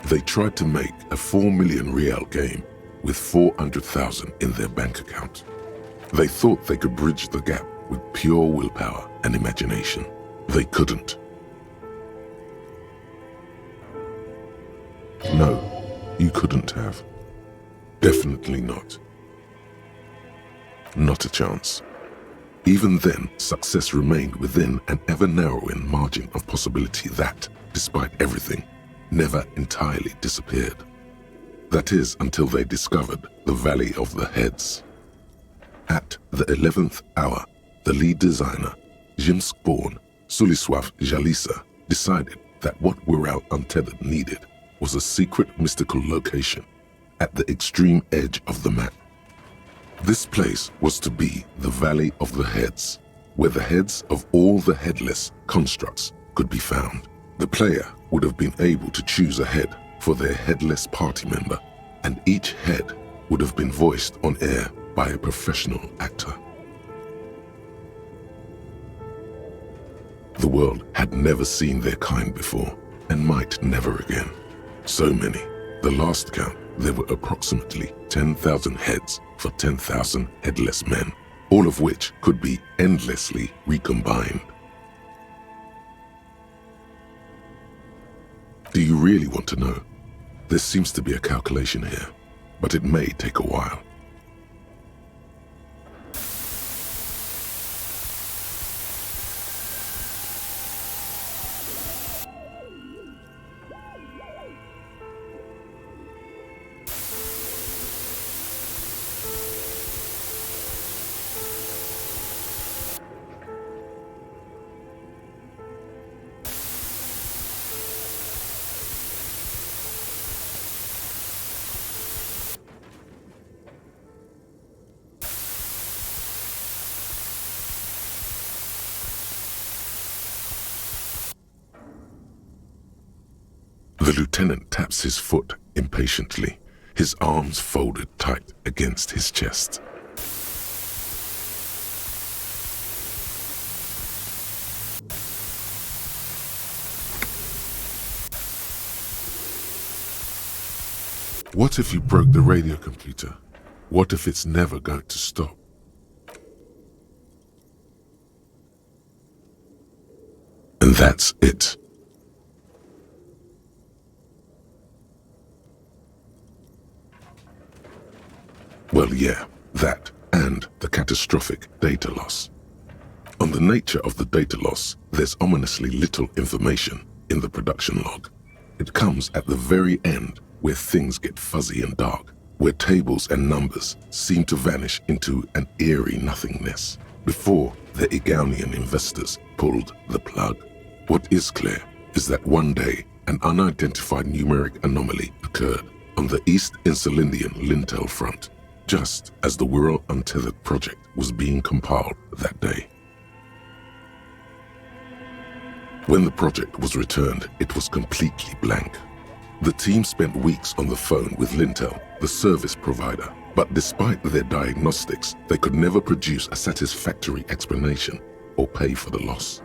They tried to make a 4 million Riyal game with 400,000 in their bank account. They thought they could bridge the gap with pure willpower and imagination. They couldn't. No, you couldn't have. Definitely not. Not a chance. Even then, success remained within an ever-narrowing margin of possibility that, despite everything, never entirely disappeared. That is, until they discovered the Valley of the Heads. At the 11th hour, the lead designer, Jimsk-born Suliswaf Jalisa, decided that what Wirral Untethered needed was a secret mystical location at the extreme edge of the map. This place was to be the Valley of the Heads, where the heads of all the headless constructs could be found. The player would have been able to choose a head for their headless party member, and each head would have been voiced on air by a professional actor. The world had never seen their kind before, and might never again. So many. The last count, there were approximately 10,000 heads for 10,000 headless men, all of which could be endlessly recombined. Do you really want to know? There seems to be a calculation here, but it may take a while. The lieutenant taps his foot impatiently, his arms folded tight against his chest. What if you broke the radio computer? What if it's never going to stop? And that's it. Well, yeah, that and the catastrophic data loss. On the nature of the data loss, there's ominously little information in the production log. It comes at the very end where things get fuzzy and dark, where tables and numbers seem to vanish into an eerie nothingness before the Igaunian investors pulled the plug. What is clear is that one day an unidentified numeric anomaly occurred on the East Insulindian lintel front, just as the Wirral Untethered project was being compiled that day. When the project was returned, it was completely blank. The team spent weeks on the phone with Lintel, the service provider, but despite their diagnostics, they could never produce a satisfactory explanation or pay for the loss.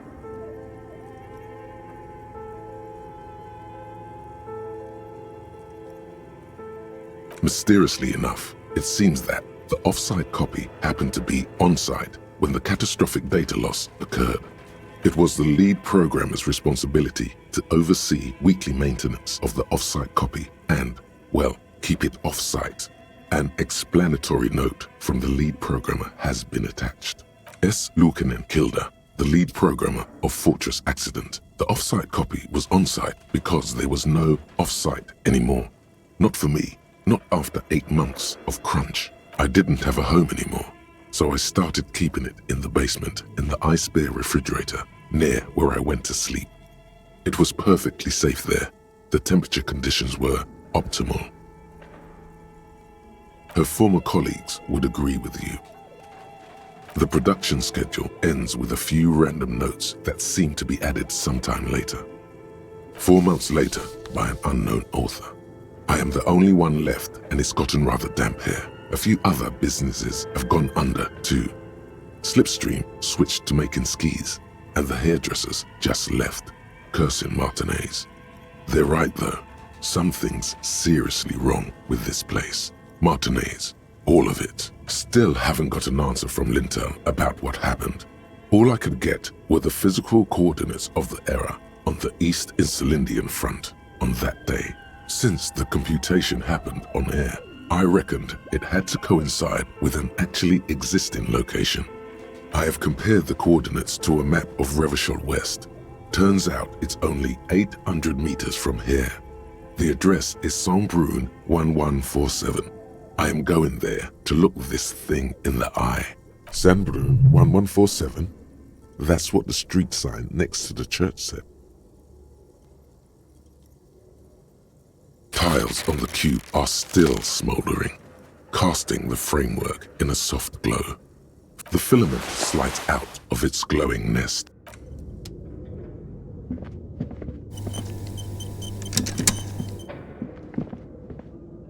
Mysteriously enough, it seems that the off-site copy happened to be on-site when the catastrophic data loss occurred. It was the lead programmer's responsibility to oversee weekly maintenance of the off-site copy and, well, keep it off-site. An explanatory note from the lead programmer has been attached. S. Luukinen Kilda, the lead programmer of Fortress Accident. The off-site copy was on-site because there was no off-site anymore. Not for me, not after 8 months of crunch. I didn't have a home anymore, so I started keeping it in the basement in the ice bear refrigerator near where I went to sleep. It was perfectly safe there. The temperature conditions were optimal. Her former colleagues would agree with you. The production schedule ends with a few random notes that seem to be added sometime later. 4 months later, by an unknown author. I am the only one left, and it's gotten rather damp here. A few other businesses have gone under too. Slipstream switched to making skis, and the hairdressers just left, cursing Martinez. They're right though. Something's seriously wrong with this place. Martinez, all of it. Still haven't got an answer from Lintel about what happened. All I could get were the physical coordinates of the error on the East Insulindian front on that day. Since the computation happened on air, I reckoned it had to coincide with an actually existing location. I have compared the coordinates to a map of Revachol West. Turns out it's only 800 meters from here. The address is Saint-Brun 1147. I am going there to look this thing in the eye. Saint-Brun 1147? That's what the street sign next to the church said. Tiles on the cube are still smoldering, casting the framework in a soft glow. The filament slides out of its glowing nest.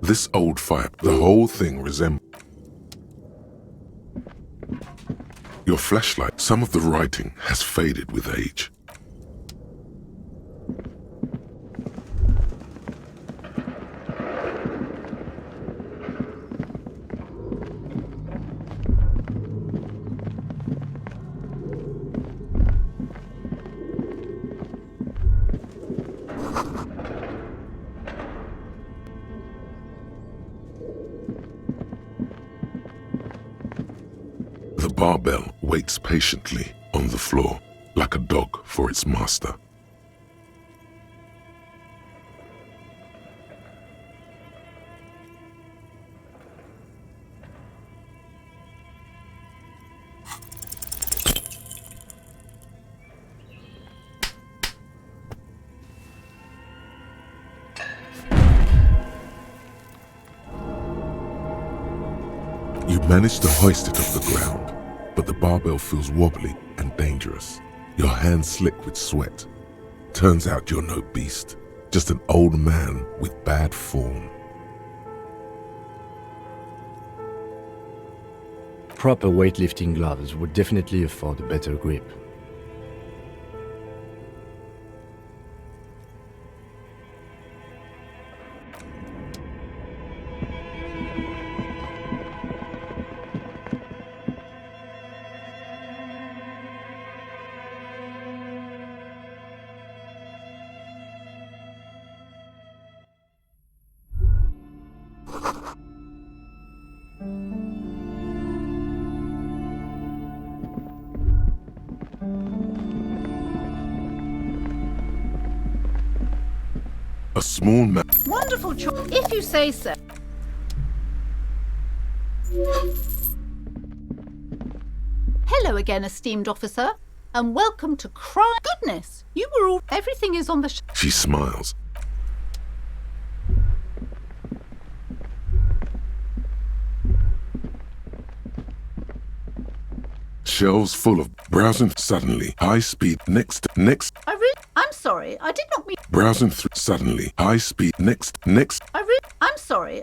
This old fire, the whole thing resembles your flashlight. Some of the writing has faded with age. The barbell waits patiently on the floor, like a dog for its master. You manage to hoist it off the ground, but the barbell feels wobbly and dangerous. Your hands slick with sweat. Turns out you're no beast, just an old man with bad form. Proper weightlifting gloves would definitely afford a better grip. A small man. Wonderful choice, if you say so. Hello again, esteemed officer. And welcome to crime. Goodness, you were all. Everything is on the. She smiles. Shelves full of browsing. Suddenly, high speed. Next. I'm sorry. I did not mean. Browsing through. Suddenly, high speed. Next. I'm sorry.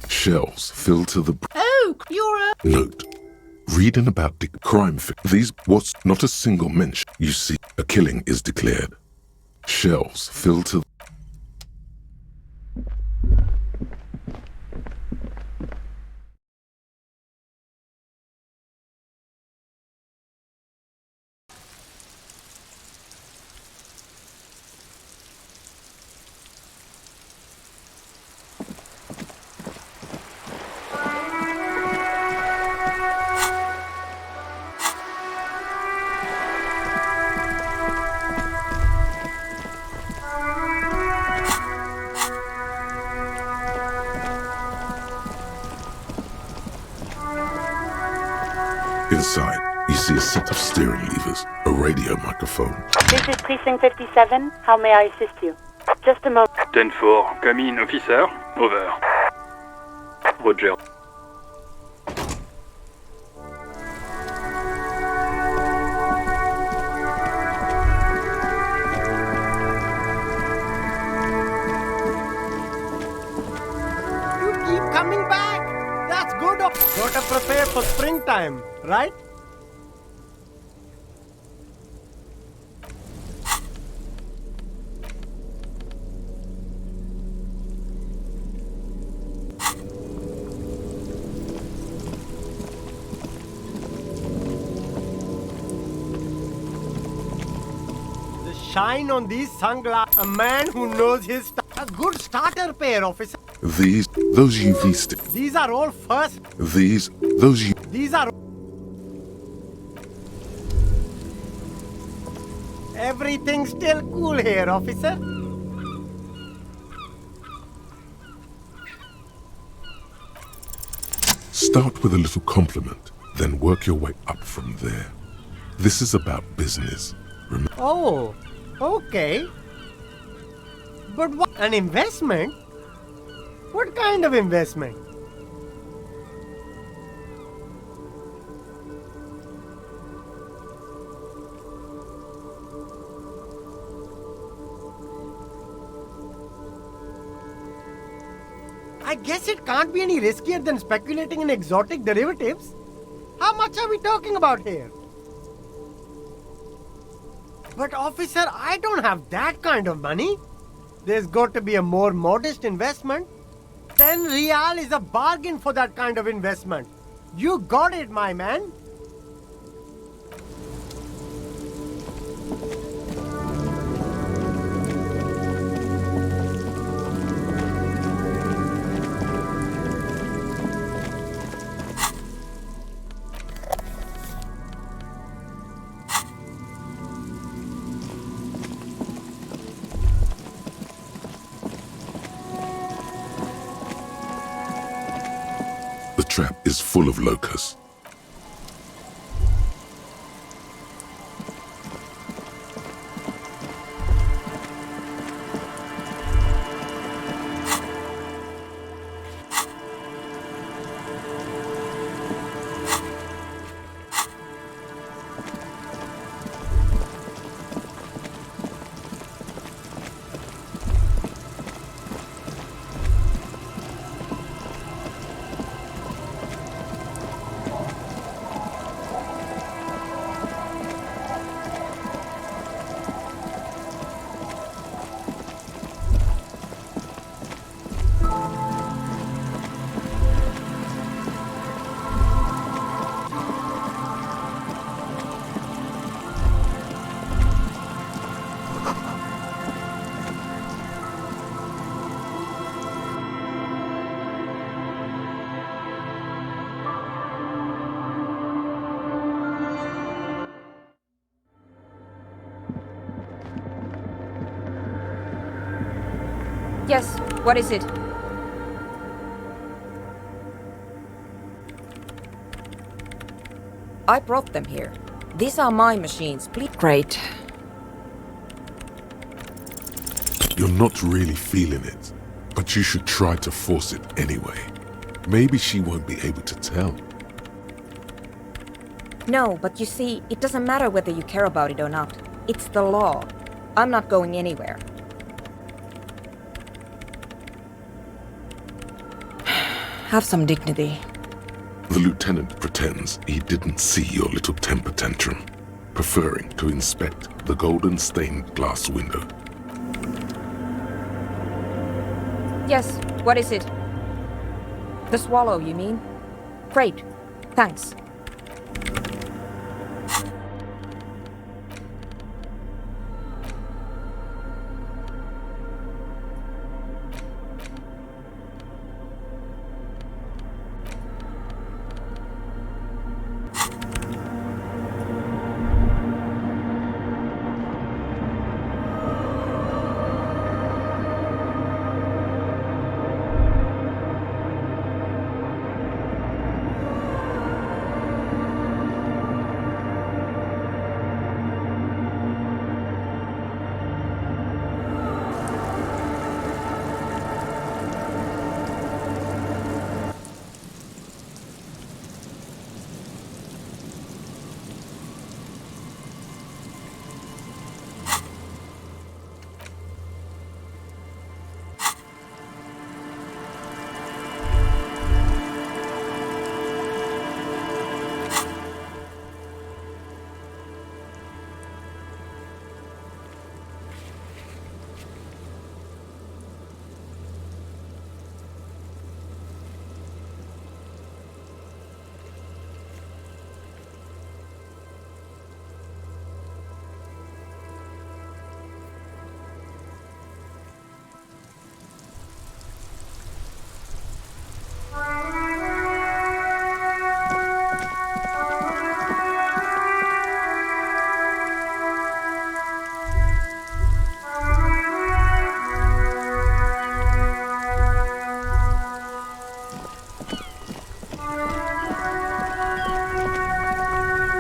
Shelves filled to the. Oh, you're a. Note. Reading about the crime. These. What's not a single mention. You see, a killing is declared. Shelves filled to. Inside, you see a set of steering levers, a radio microphone. This is Precinct 57. How may I assist you? Just a moment. 10-4, come in, officer. Over. Roger. You keep coming back. That's good. Gotta prepare for springtime, right? The shine on these sunglasses. A man who knows his stuff. A good starter pair, officer. Those UV sticks. These are all first. Those These are. Everything's still cool here, officer. Start with a little compliment, then work your way up from there. This is about business. Oh, okay. But what? An investment? What kind of investment? I guess it can't be any riskier than speculating in exotic derivatives. How much are we talking about here? But officer, I don't have that kind of money. There's got to be a more modest investment. 10 real is a bargain for that kind of investment. You got it, my man. The trap is full of locusts. Yes, what is it? I brought them here. These are my machines. Please. Great. You're not really feeling it, but you should try to force it anyway. Maybe she won't be able to tell. No, but you see, it doesn't matter whether you care about it or not. It's the law. I'm not going anywhere. Have some dignity. The lieutenant pretends he didn't see your little temper tantrum, preferring to inspect the golden stained glass window. Yes, what is it? The Swallow, you mean? Great. Thanks.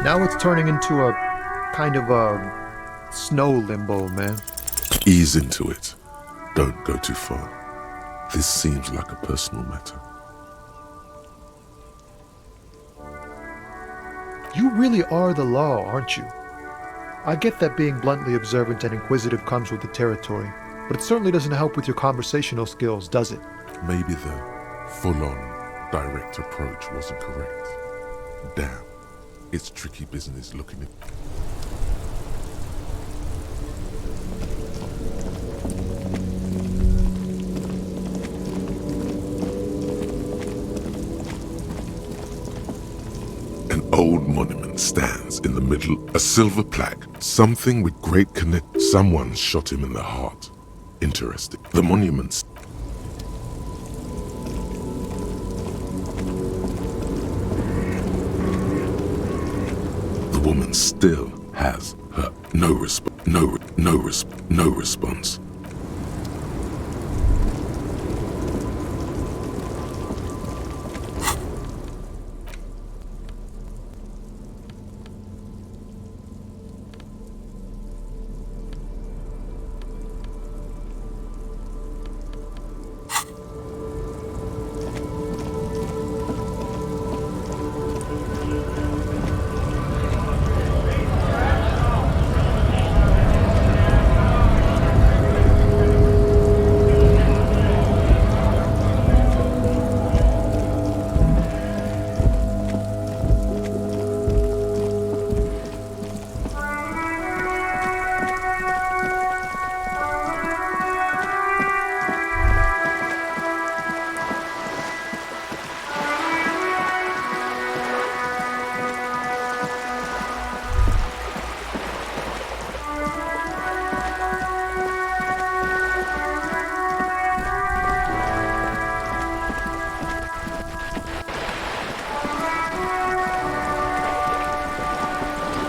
Now it's turning into a kind of a snow limbo, man. Ease into it. Don't go too far. This seems like a personal matter. You really are the law, aren't you? I get that being bluntly observant and inquisitive comes with the territory, but it certainly doesn't help with your conversational skills, does it? Maybe the full-on, direct approach wasn't correct. Damn, it's tricky business looking at. An old monument stands in the middle, a silver plaque, something with great connect. Someone shot him in the heart. Interesting. The monument's woman still has her no response.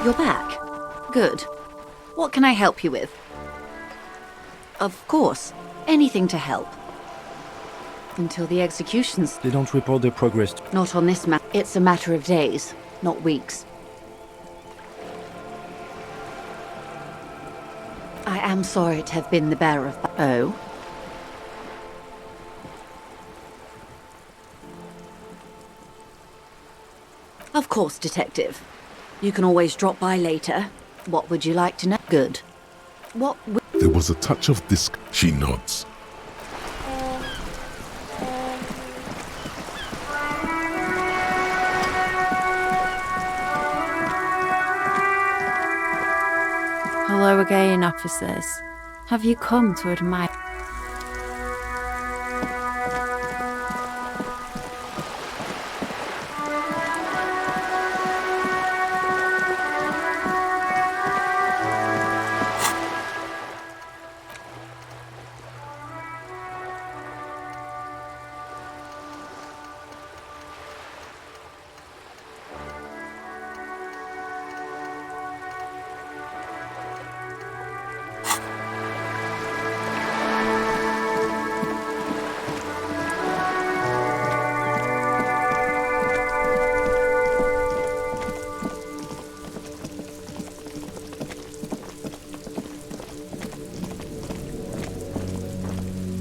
You're back. Good. What can I help you with? Of course. Anything to help. Until the executions. They don't report their progress. Not on this matter. It's a matter of days, not weeks. am sorry to have been the bearer of... Oh? Of course, Detective. You can always drop by later. What would you like to know? Good. What would... There was a touch of She nods. Hello again, officers. Have you come to admire...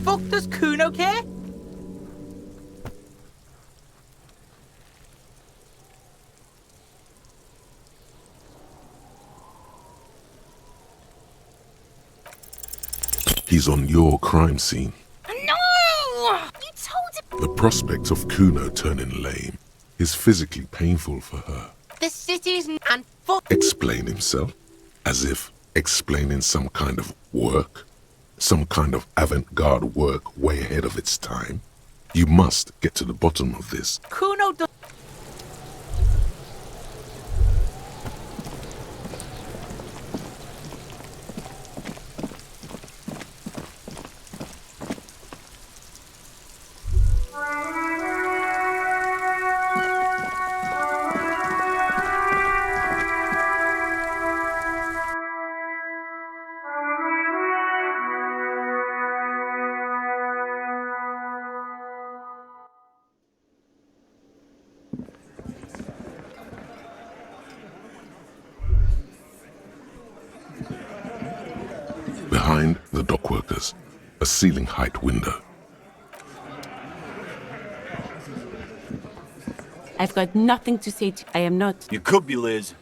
Fuck, does Kuno care? He's on your crime scene. No! You told him... The prospect of Kuno turning lame is physically painful for her. The city's... and Explain himself, as if explaining some kind of work, some kind of avant-garde work way ahead of its time. You must get to the bottom of this. Kuno does... Behind the dockworkers, a ceiling-height window. I've got nothing to say to... I am not... You could be, Liz.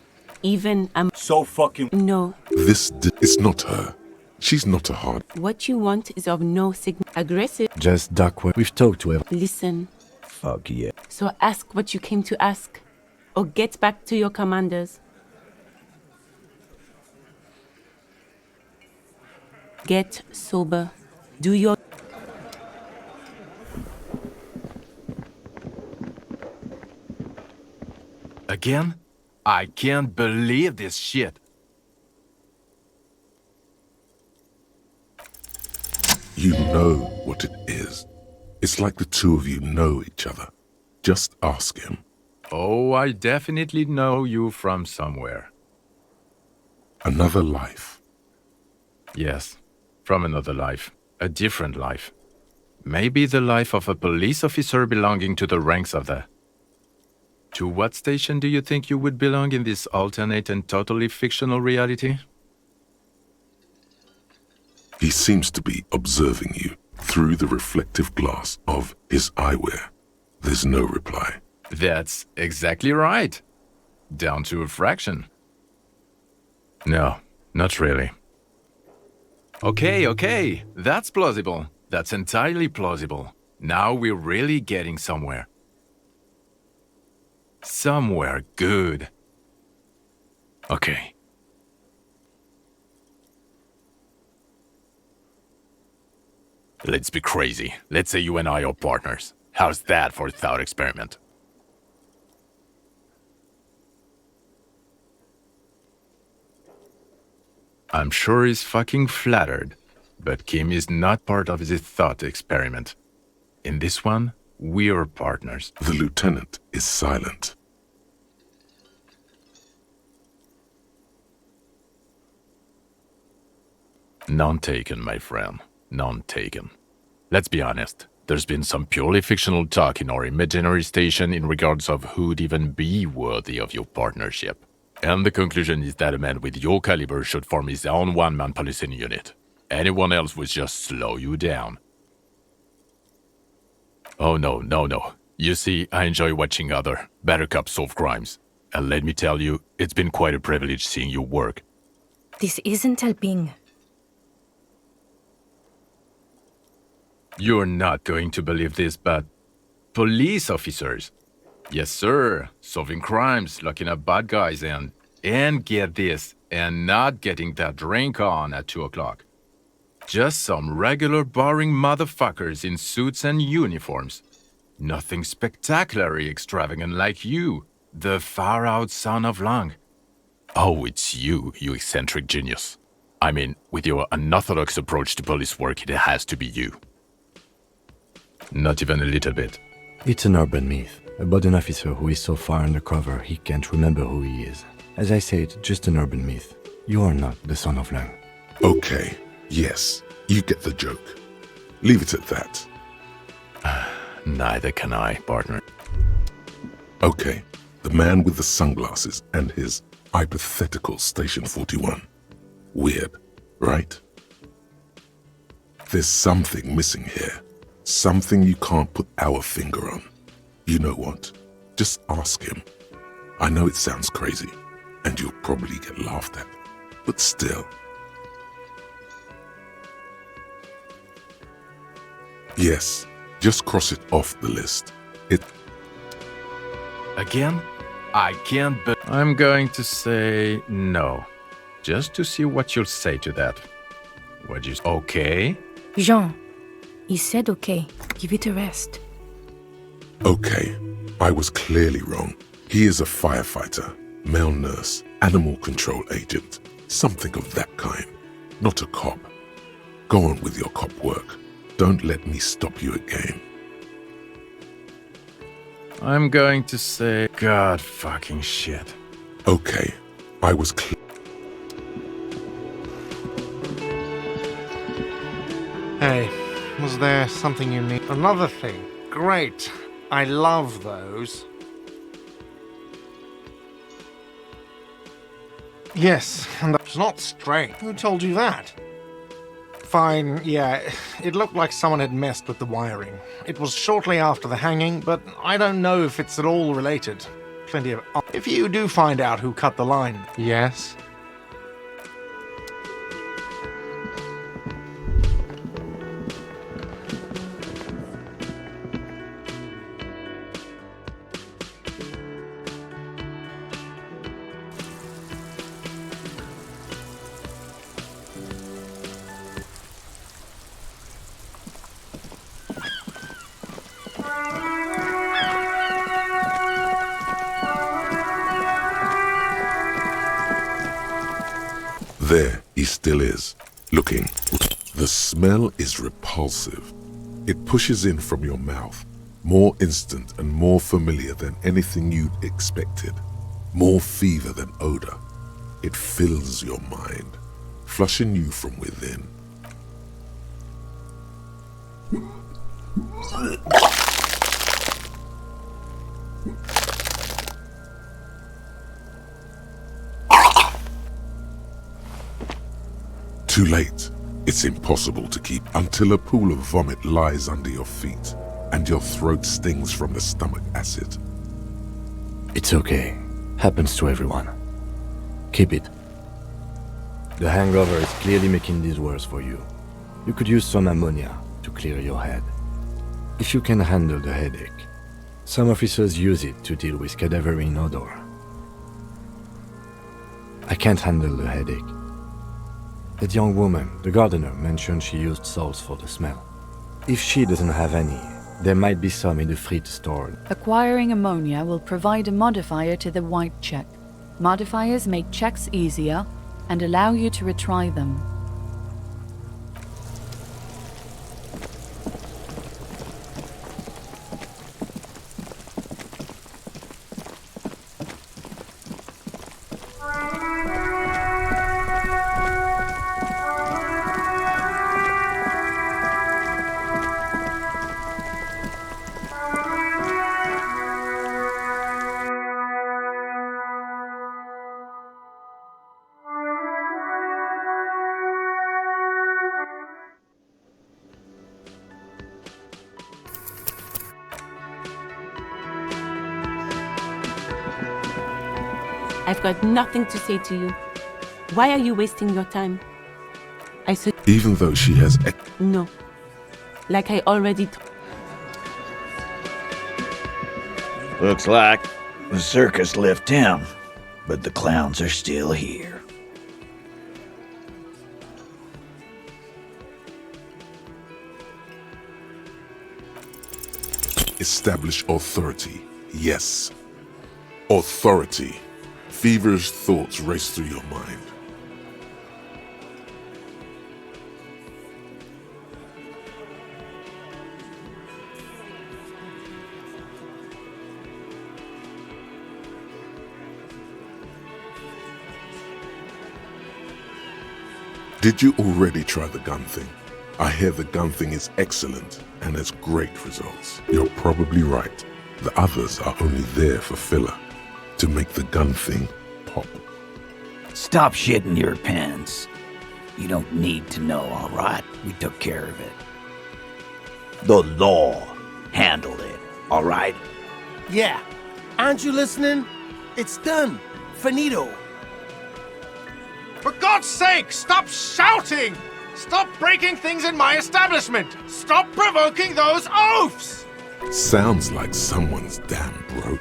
Even I'm... So fucking... No. It's not her. She's not a hard... What you want is of no signal. Aggressive. Just duckwork. We've talked to her. Listen. Fuck yeah. So ask what you came to ask. Or get back to your commanders. Get sober. Do your... Again? I can't believe this shit. You know what it is. It's like the two of you know each other. Just ask him. Oh, I definitely know you from somewhere. Another life. Yes, from another life. A different life. Maybe the life of a police officer belonging to the ranks of the... To what station do you think you would belong in this alternate and totally fictional reality? He seems to be observing you through the reflective glass of his eyewear. There's no reply. That's exactly right. Down to a fraction. No, not really. Okay, that's plausible. That's entirely plausible. Now we're really getting somewhere. Somewhere good. Okay. Let's be crazy. Let's say you and I are partners. How's that for a thought experiment? I'm sure he's fucking flattered, but Kim is not part of this thought experiment. In this one, we're partners. The lieutenant is silent. None taken, my friend. None taken. Let's be honest. There's been some purely fictional talk in our imaginary station in regards of who'd even be worthy of your partnership. And the conclusion is that a man with your caliber should form his own one-man policing unit. Anyone else would just slow you down. Oh, no. You see, I enjoy watching other, better cops solve crimes. And let me tell you, it's been quite a privilege seeing you work. This isn't helping. You're not going to believe this, but police officers. Yes, sir. Solving crimes, locking up bad guys, and get this, and not getting that drink on at 2 o'clock. Just some regular boring motherfuckers in suits and uniforms. Nothing spectacularly extravagant like you, the far-out son of Lang. Oh, it's you eccentric genius. I mean, with your unorthodox approach to police work, it has to be you. Not even a little bit. It's an urban myth about an officer who is so far undercover he can't remember who he is. As I said, just an urban myth. You are not the son of Lang. Okay, yes, you get the joke. Leave it at that. Neither can I, partner. Okay, the man with the sunglasses and his hypothetical Station 41. Weird, right? There's something missing here. Something you can't put our finger on. You know what? Just ask him. I know it sounds crazy, and you'll probably get laughed at, but still. Yes, just cross it off the list. Again? I can't but I'm going to say no. Just to see what you'll say to that. What you... Okay? Jean, he said okay. Give it a rest. Okay, I was clearly wrong. He is a firefighter, male nurse, animal control agent, something of that kind. Not a cop. Go on with your cop work. Don't let me stop you again. I'm going to say God fucking shit. Okay, I was clear. Hey, was there something you need? Another thing. Great. I love those. Yes, and that's not straight. Who told you that? Fine, yeah, it looked like someone had messed with the wiring. It was shortly after the hanging, but I don't know if it's at all related. Plenty of... If you do find out who cut the line... Yes? There he still is, looking. The smell is repulsive. It pushes in from your mouth, more instant and more familiar than anything you'd expected. More fever than odor. It fills your mind, flushing you from within. Too late. It's impossible to keep until a pool of vomit lies under your feet and your throat stings from the stomach acid. It's okay. Happens to everyone. Keep it. The hangover is clearly making this worse for you. You could use some ammonia to clear your head. If you can handle the headache. Some officers use it to deal with cadaverine odor. I can't handle the headache. That young woman, the gardener, mentioned she used salts for the smell. If she doesn't have any, there might be some in the fridge stored. Acquiring ammonia will provide a modifier to the white check. Modifiers make checks easier and allow you to retry them. I've got nothing to say to you. Why are you wasting your time? I said Even though she has no. Like I already Looks like the circus left him, but the clowns are still here. Establish authority. Yes. Authority. Feverish thoughts race through your mind. Did you already try the gun thing? I hear the gun thing is excellent and has great results. You're probably right. The others are only there for filler, to make the gun thing pop. Stop shitting your pants. You don't need to know, all right? We took care of it. The law handled it, all right? Yeah. Aren't you listening? It's done. Finito. For God's sake, stop shouting! Stop breaking things in my establishment! Stop provoking those oafs! Sounds like someone's damn broke.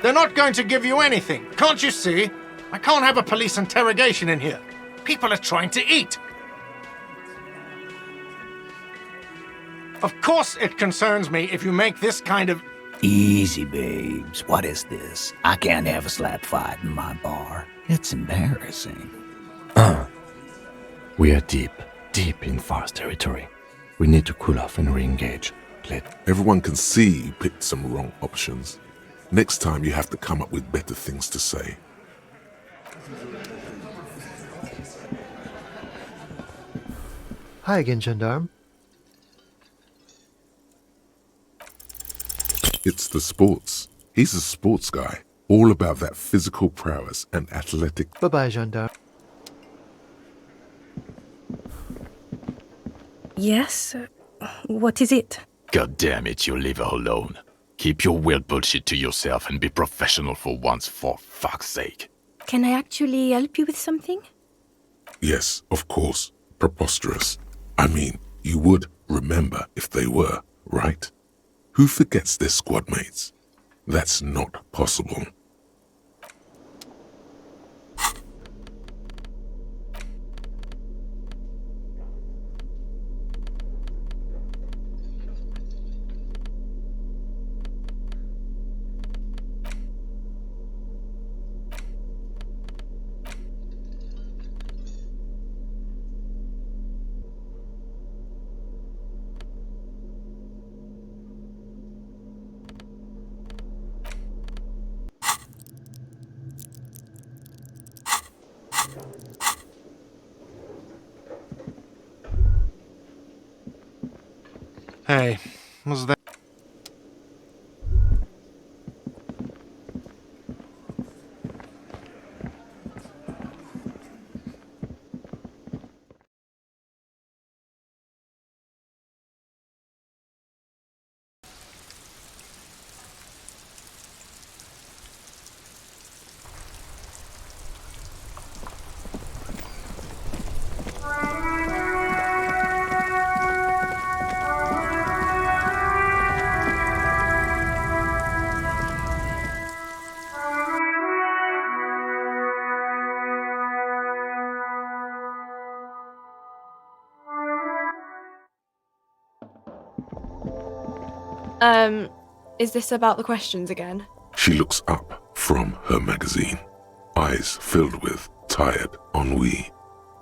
They're not going to give you anything, can't you see? I can't have a police interrogation in here. People are trying to eat. Of course it concerns me if you make this kind of... Easy, babes. What is this? I can't have a slap fight in my bar. It's embarrassing. We are deep in Far's territory. We need to cool off and re-engage. Everyone can see you picked some wrong options. Next time you have to come up with better things to say. Hi again, gendarme. It's the sports. He's a sports guy. All about that physical prowess and athletic... Bye-bye, gendarme. Yes? What is it? God damn it, you leave her alone. Keep your weird bullshit to yourself and be professional for once, for fuck's sake. Can I actually help you with something? Yes, of course. Preposterous. I mean, you would remember if they were, right? Who forgets their squad mates? That's not possible. Hey, was that... Is this about the questions again? She looks up from her magazine, eyes filled with tired ennui.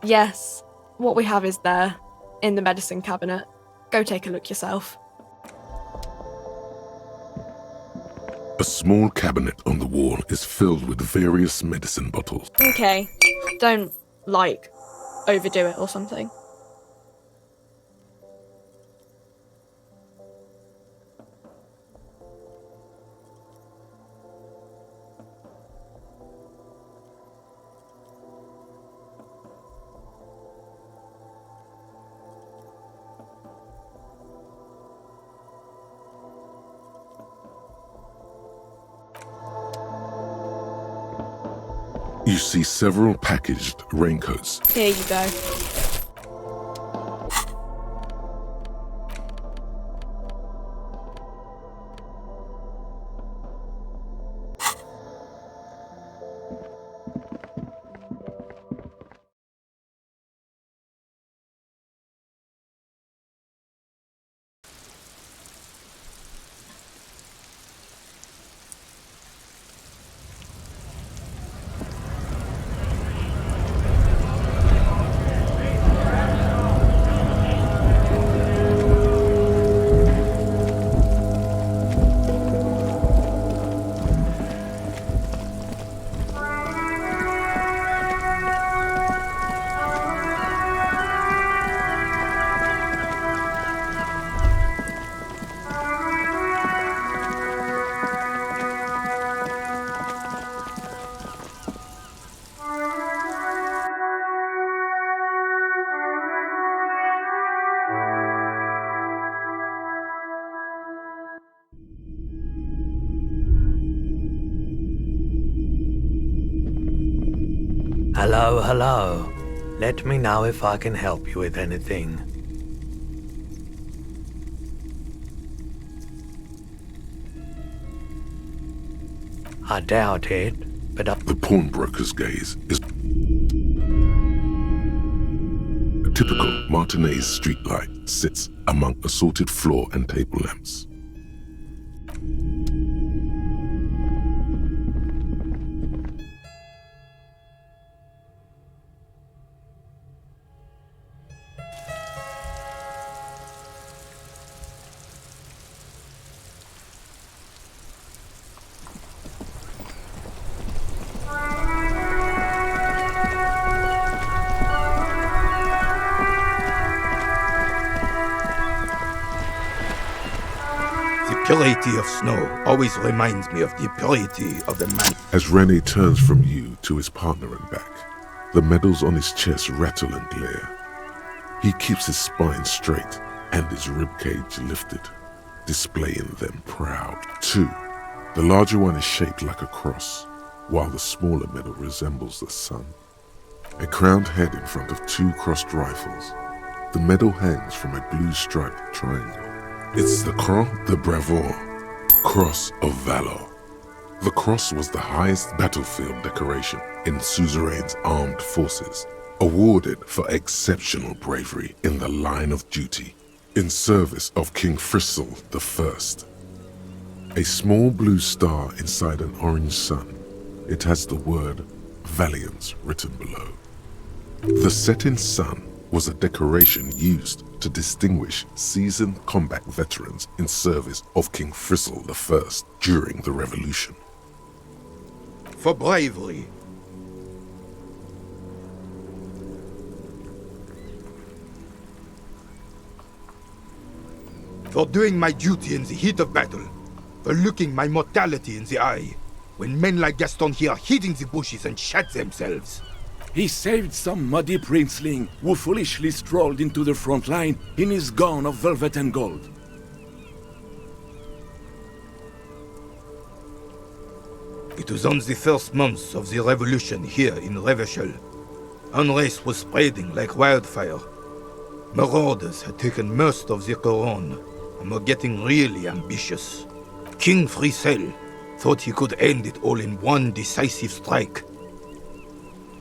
Yes. What we have is there, in the medicine cabinet. Go take a look yourself. A small cabinet on the wall is filled with various medicine bottles. Okay. Don't, overdo it or something. You see several packaged raincoats. Here you go. Hello, hello. Let me know if I can help you with anything. I doubt it, but The pawnbroker's gaze is a typical Martinez streetlight sits among assorted floor and table lamps. The purity of snow always reminds me of the purity of the man. As Rene turns from you to his partner and back, the medals on his chest rattle and glare. He keeps his spine straight and his ribcage lifted, displaying them proud. 2. The larger one is shaped like a cross, while the smaller medal resembles the sun. A crowned head in front of 2 crossed rifles. The medal hangs from a blue striped triangle. It's the Croix de Bravoure, Cross of Valor. The cross was the highest battlefield decoration in suzerain's armed forces, awarded for exceptional bravery in the line of duty, in service of King Frizzle I. A small blue star inside an orange sun. It has the word Valiance written below. The setting sun was a decoration used to distinguish seasoned combat veterans in service of King Frizzle I during the Revolution. For bravery. For doing my duty in the heat of battle. For looking my mortality in the eye. When men like Gaston here hid in the bushes and shot themselves. He saved some muddy princeling who foolishly strolled into the front line in his gown of velvet and gold. It was on the first months of the revolution here in Revachol. Unrest was spreading like wildfire. Marauders had taken most of the Couronne and were getting really ambitious. King Frizzle thought he could end it all in one decisive strike.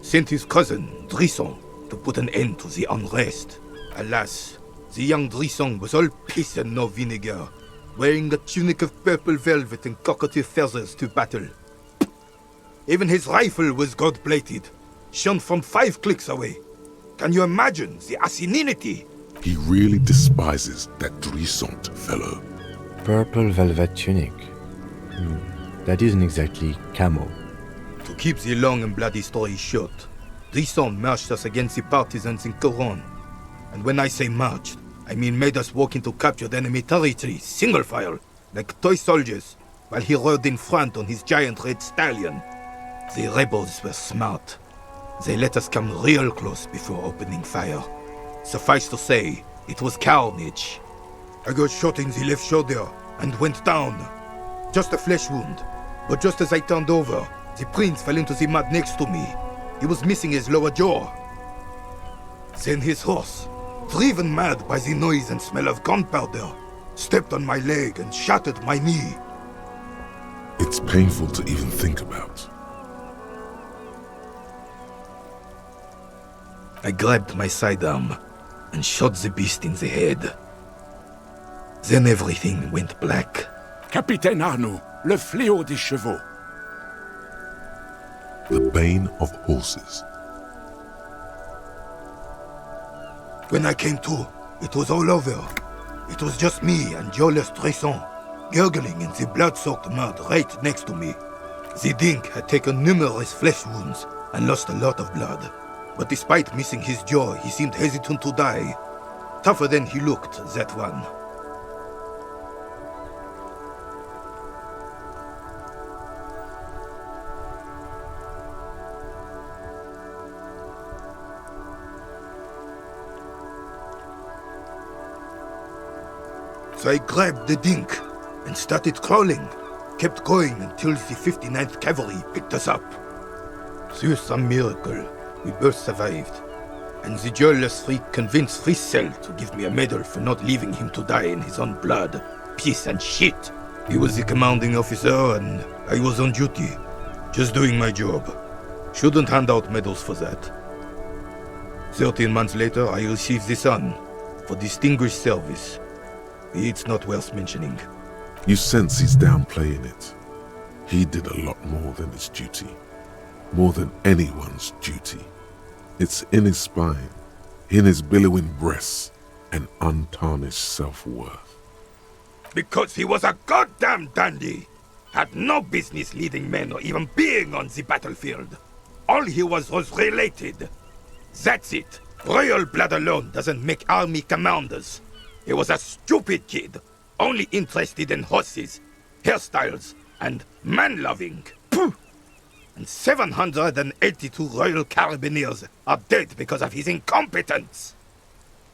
Sent his cousin, Drisson, to put an end to the unrest. Alas, the young Drisson was all piss and no vinegar, wearing a tunic of purple velvet and cockatiel feathers to battle. Even his rifle was gold-plated, shone from 5 clicks away. Can you imagine the asininity? He really despises that Drisson fellow. Purple velvet tunic. That isn't exactly camo. To keep the long and bloody story short, Drisson marched us against the partisans in Couronne. And when I say marched, I mean made us walk into captured enemy territory, single file, like toy soldiers, while he rode in front on his giant red stallion. The rebels were smart. They let us come real close before opening fire. Suffice to say, it was carnage. I got shot in the left shoulder and went down. Just a flesh wound. But just as I turned over, The prince fell into the mud next to me. He was missing his lower jaw. Then his horse, driven mad by the noise and smell of gunpowder, stepped on my leg and shattered my knee. It's painful to even think about. I grabbed my sidearm and shot the beast in the head. Then everything went black. Capitaine Arnoux, le fléau des chevaux. The bane of horses. When I came to, it was all over. It was just me and Jolas Tresson, gurgling in the blood-soaked mud right next to me. The dink had taken numerous flesh wounds and lost a lot of blood. But despite missing his jaw, he seemed hesitant to die. Tougher than he looked, that one. So I grabbed the dink and started crawling. Kept going until the 59th Cavalry picked us up. Through some miracle, we both survived. And the joyless freak convinced Frissel to give me a medal for not leaving him to die in his own blood. Piece and shit. He was the commanding officer and I was on duty. Just doing my job. Shouldn't hand out medals for that. 13 months later, I received the Sun for distinguished service. It's not worth mentioning. You sense he's downplaying it. He did a lot more than his duty. More than anyone's duty. It's in his spine, in his billowing breasts, and untarnished self-worth. Because he was a goddamn dandy. Had no business leading men or even being on the battlefield. All he was related. That's it. Royal blood alone doesn't make army commanders. He was a stupid kid, only interested in horses, hairstyles, and man-loving. And 782 Royal Carabineers are dead because of his incompetence.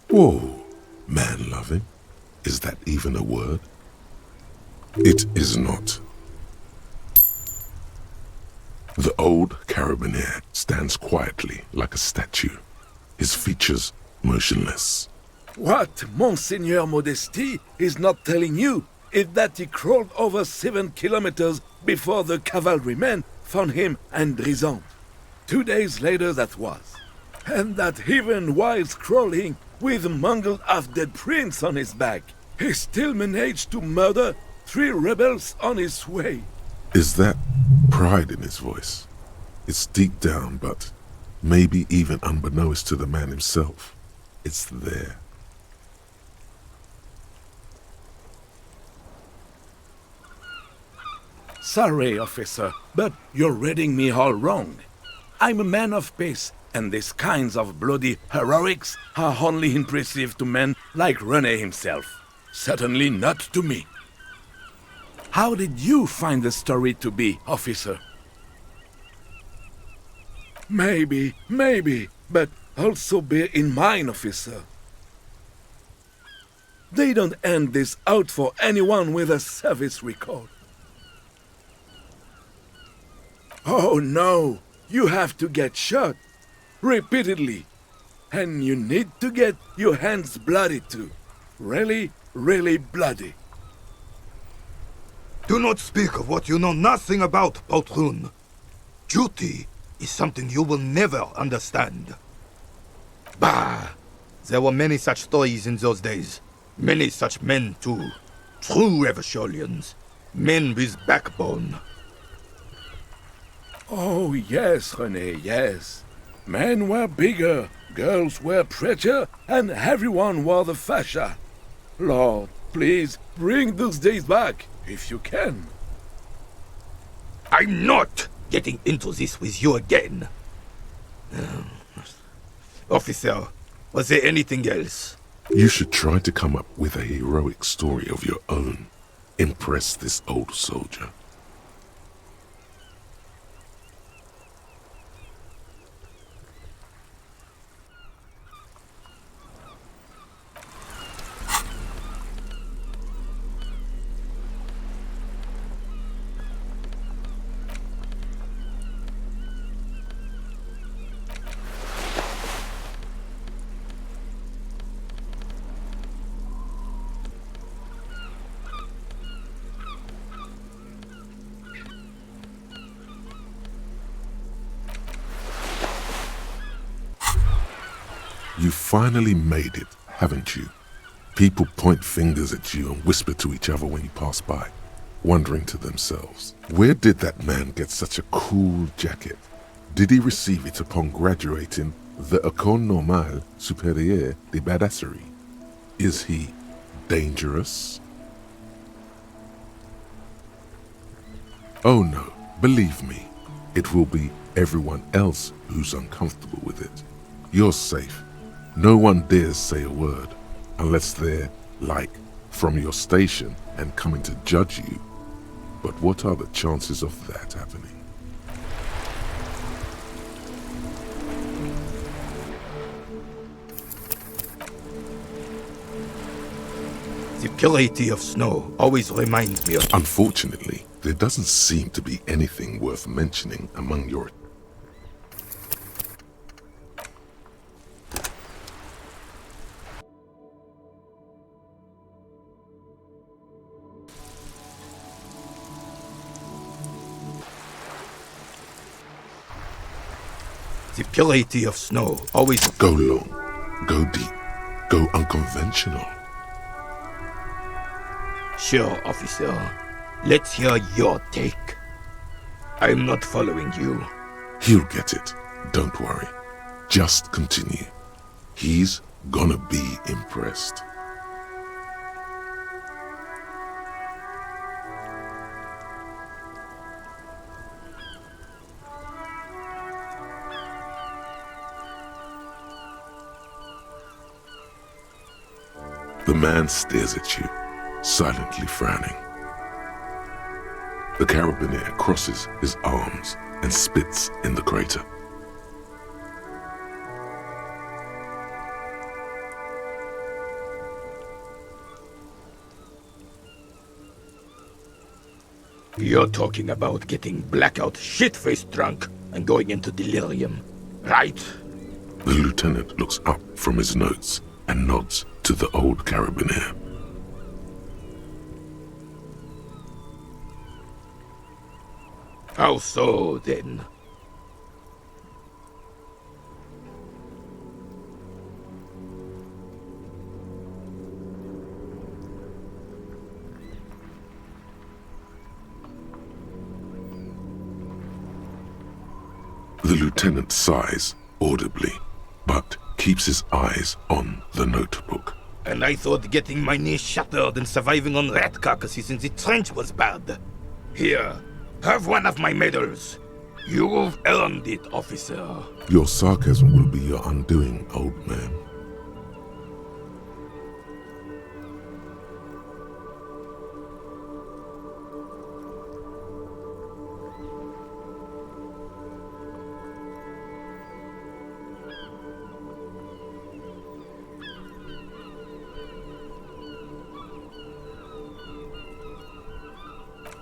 Whoa, man-loving? Is that even a word? It is not. The old Carabineer stands quietly like a statue, his features motionless. What Monseigneur Modesty is not telling you is that he crawled over 7 kilometers before the cavalrymen found him and Drison. 2 days later that was. And that even while crawling with a mangled half-dead prince on his back, he still managed to murder 3 rebels on his way. Is that pride in his voice? It's deep down, but maybe even unbeknownst to the man himself, it's there. Sorry, officer, but you're reading me all wrong. I'm a man of peace, and these kinds of bloody heroics are only impressive to men like René himself. Certainly not to me. How did you find the story to be, officer? Maybe, but also bear in mind, officer. They don't hand this out for anyone with a service record. Oh no, you have to get shot. Repeatedly. And you need to get your hands bloody too. Really, really bloody. Do not speak of what you know nothing about, Poltroon. Duty is something you will never understand. Bah! There were many such stories in those days. Many such men too. True Revacholians. Men with backbone. Oh yes, René, yes. Men were bigger, girls were prettier, and everyone wore the fascia. Lord, please, bring those days back, if you can. I'm not getting into this with you again. Officer, was there anything else? You should try to come up with a heroic story of your own. Impress this old soldier. You finally made it, haven't you? People point fingers at you and whisper to each other when you pass by, wondering to themselves, where did that man get such a cool jacket? Did he receive it upon graduating the École Normale Supérieure de Badasserie? Is he dangerous? Oh no, believe me, it will be everyone else who's uncomfortable with it. You're safe. No one dares say a word, unless they're, like, from your station and coming to judge you. But what are the chances of that happening? The purity of snow always reminds me of... Unfortunately, there doesn't seem to be anything worth mentioning among your... The purity of snow always... Go long, go deep, go unconventional. Sure, officer. Let's hear your take. I'm not following you. He'll get it. Don't worry. Just continue. He's gonna be impressed. The man stares at you, silently frowning. The carabiner crosses his arms and spits in the crater. You're talking about getting blackout shit-faced drunk and going into delirium, right? The lieutenant looks up from his notes and nods to the old carabiner. How so, then? The lieutenant sighs audibly, but keeps his eyes on the notebook. And I thought getting my knee shattered and surviving on rat carcasses in the trench was bad. Here, have one of my medals. You've earned it, officer. Your sarcasm will be your undoing, old man.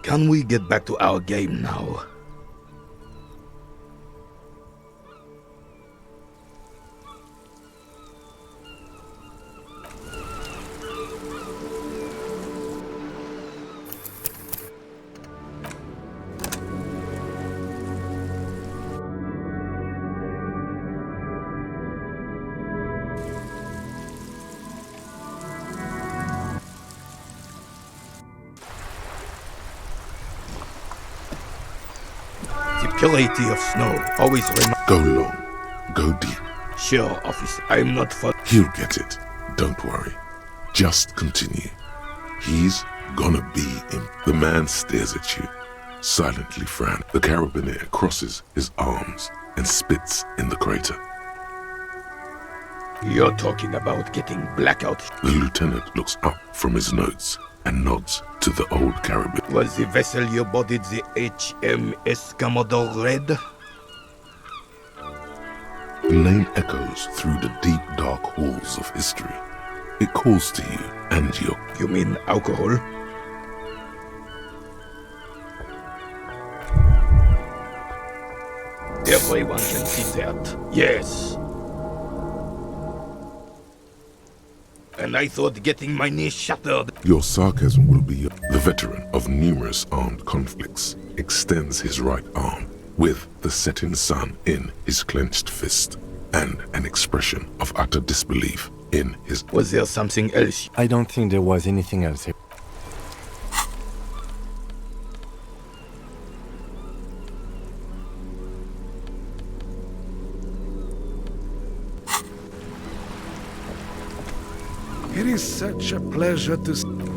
Can we get back to our game now? Purity of snow always Go long, go deep. Sure, officer. I'm not for... He'll get it. Don't worry. Just continue. He's gonna be in... The man stares at you, silently frowning. The carabiner crosses his arms and spits in the crater. You're talking about getting blackout. The lieutenant looks up from his notes and nods to the old carabiner. Was the vessel you boarded the HMS Commodore Red? The name echoes through the deep, dark halls of history. It calls to you and your... You mean alcohol? Everyone can see that. Yes. And I thought getting my knee shattered... Your sarcasm will be... The veteran of numerous armed conflicts extends his right arm with the setting sun in his clenched fist. and an expression of utter disbelief in his... Was there something else? I don't think there was anything else. It is such a pleasure to...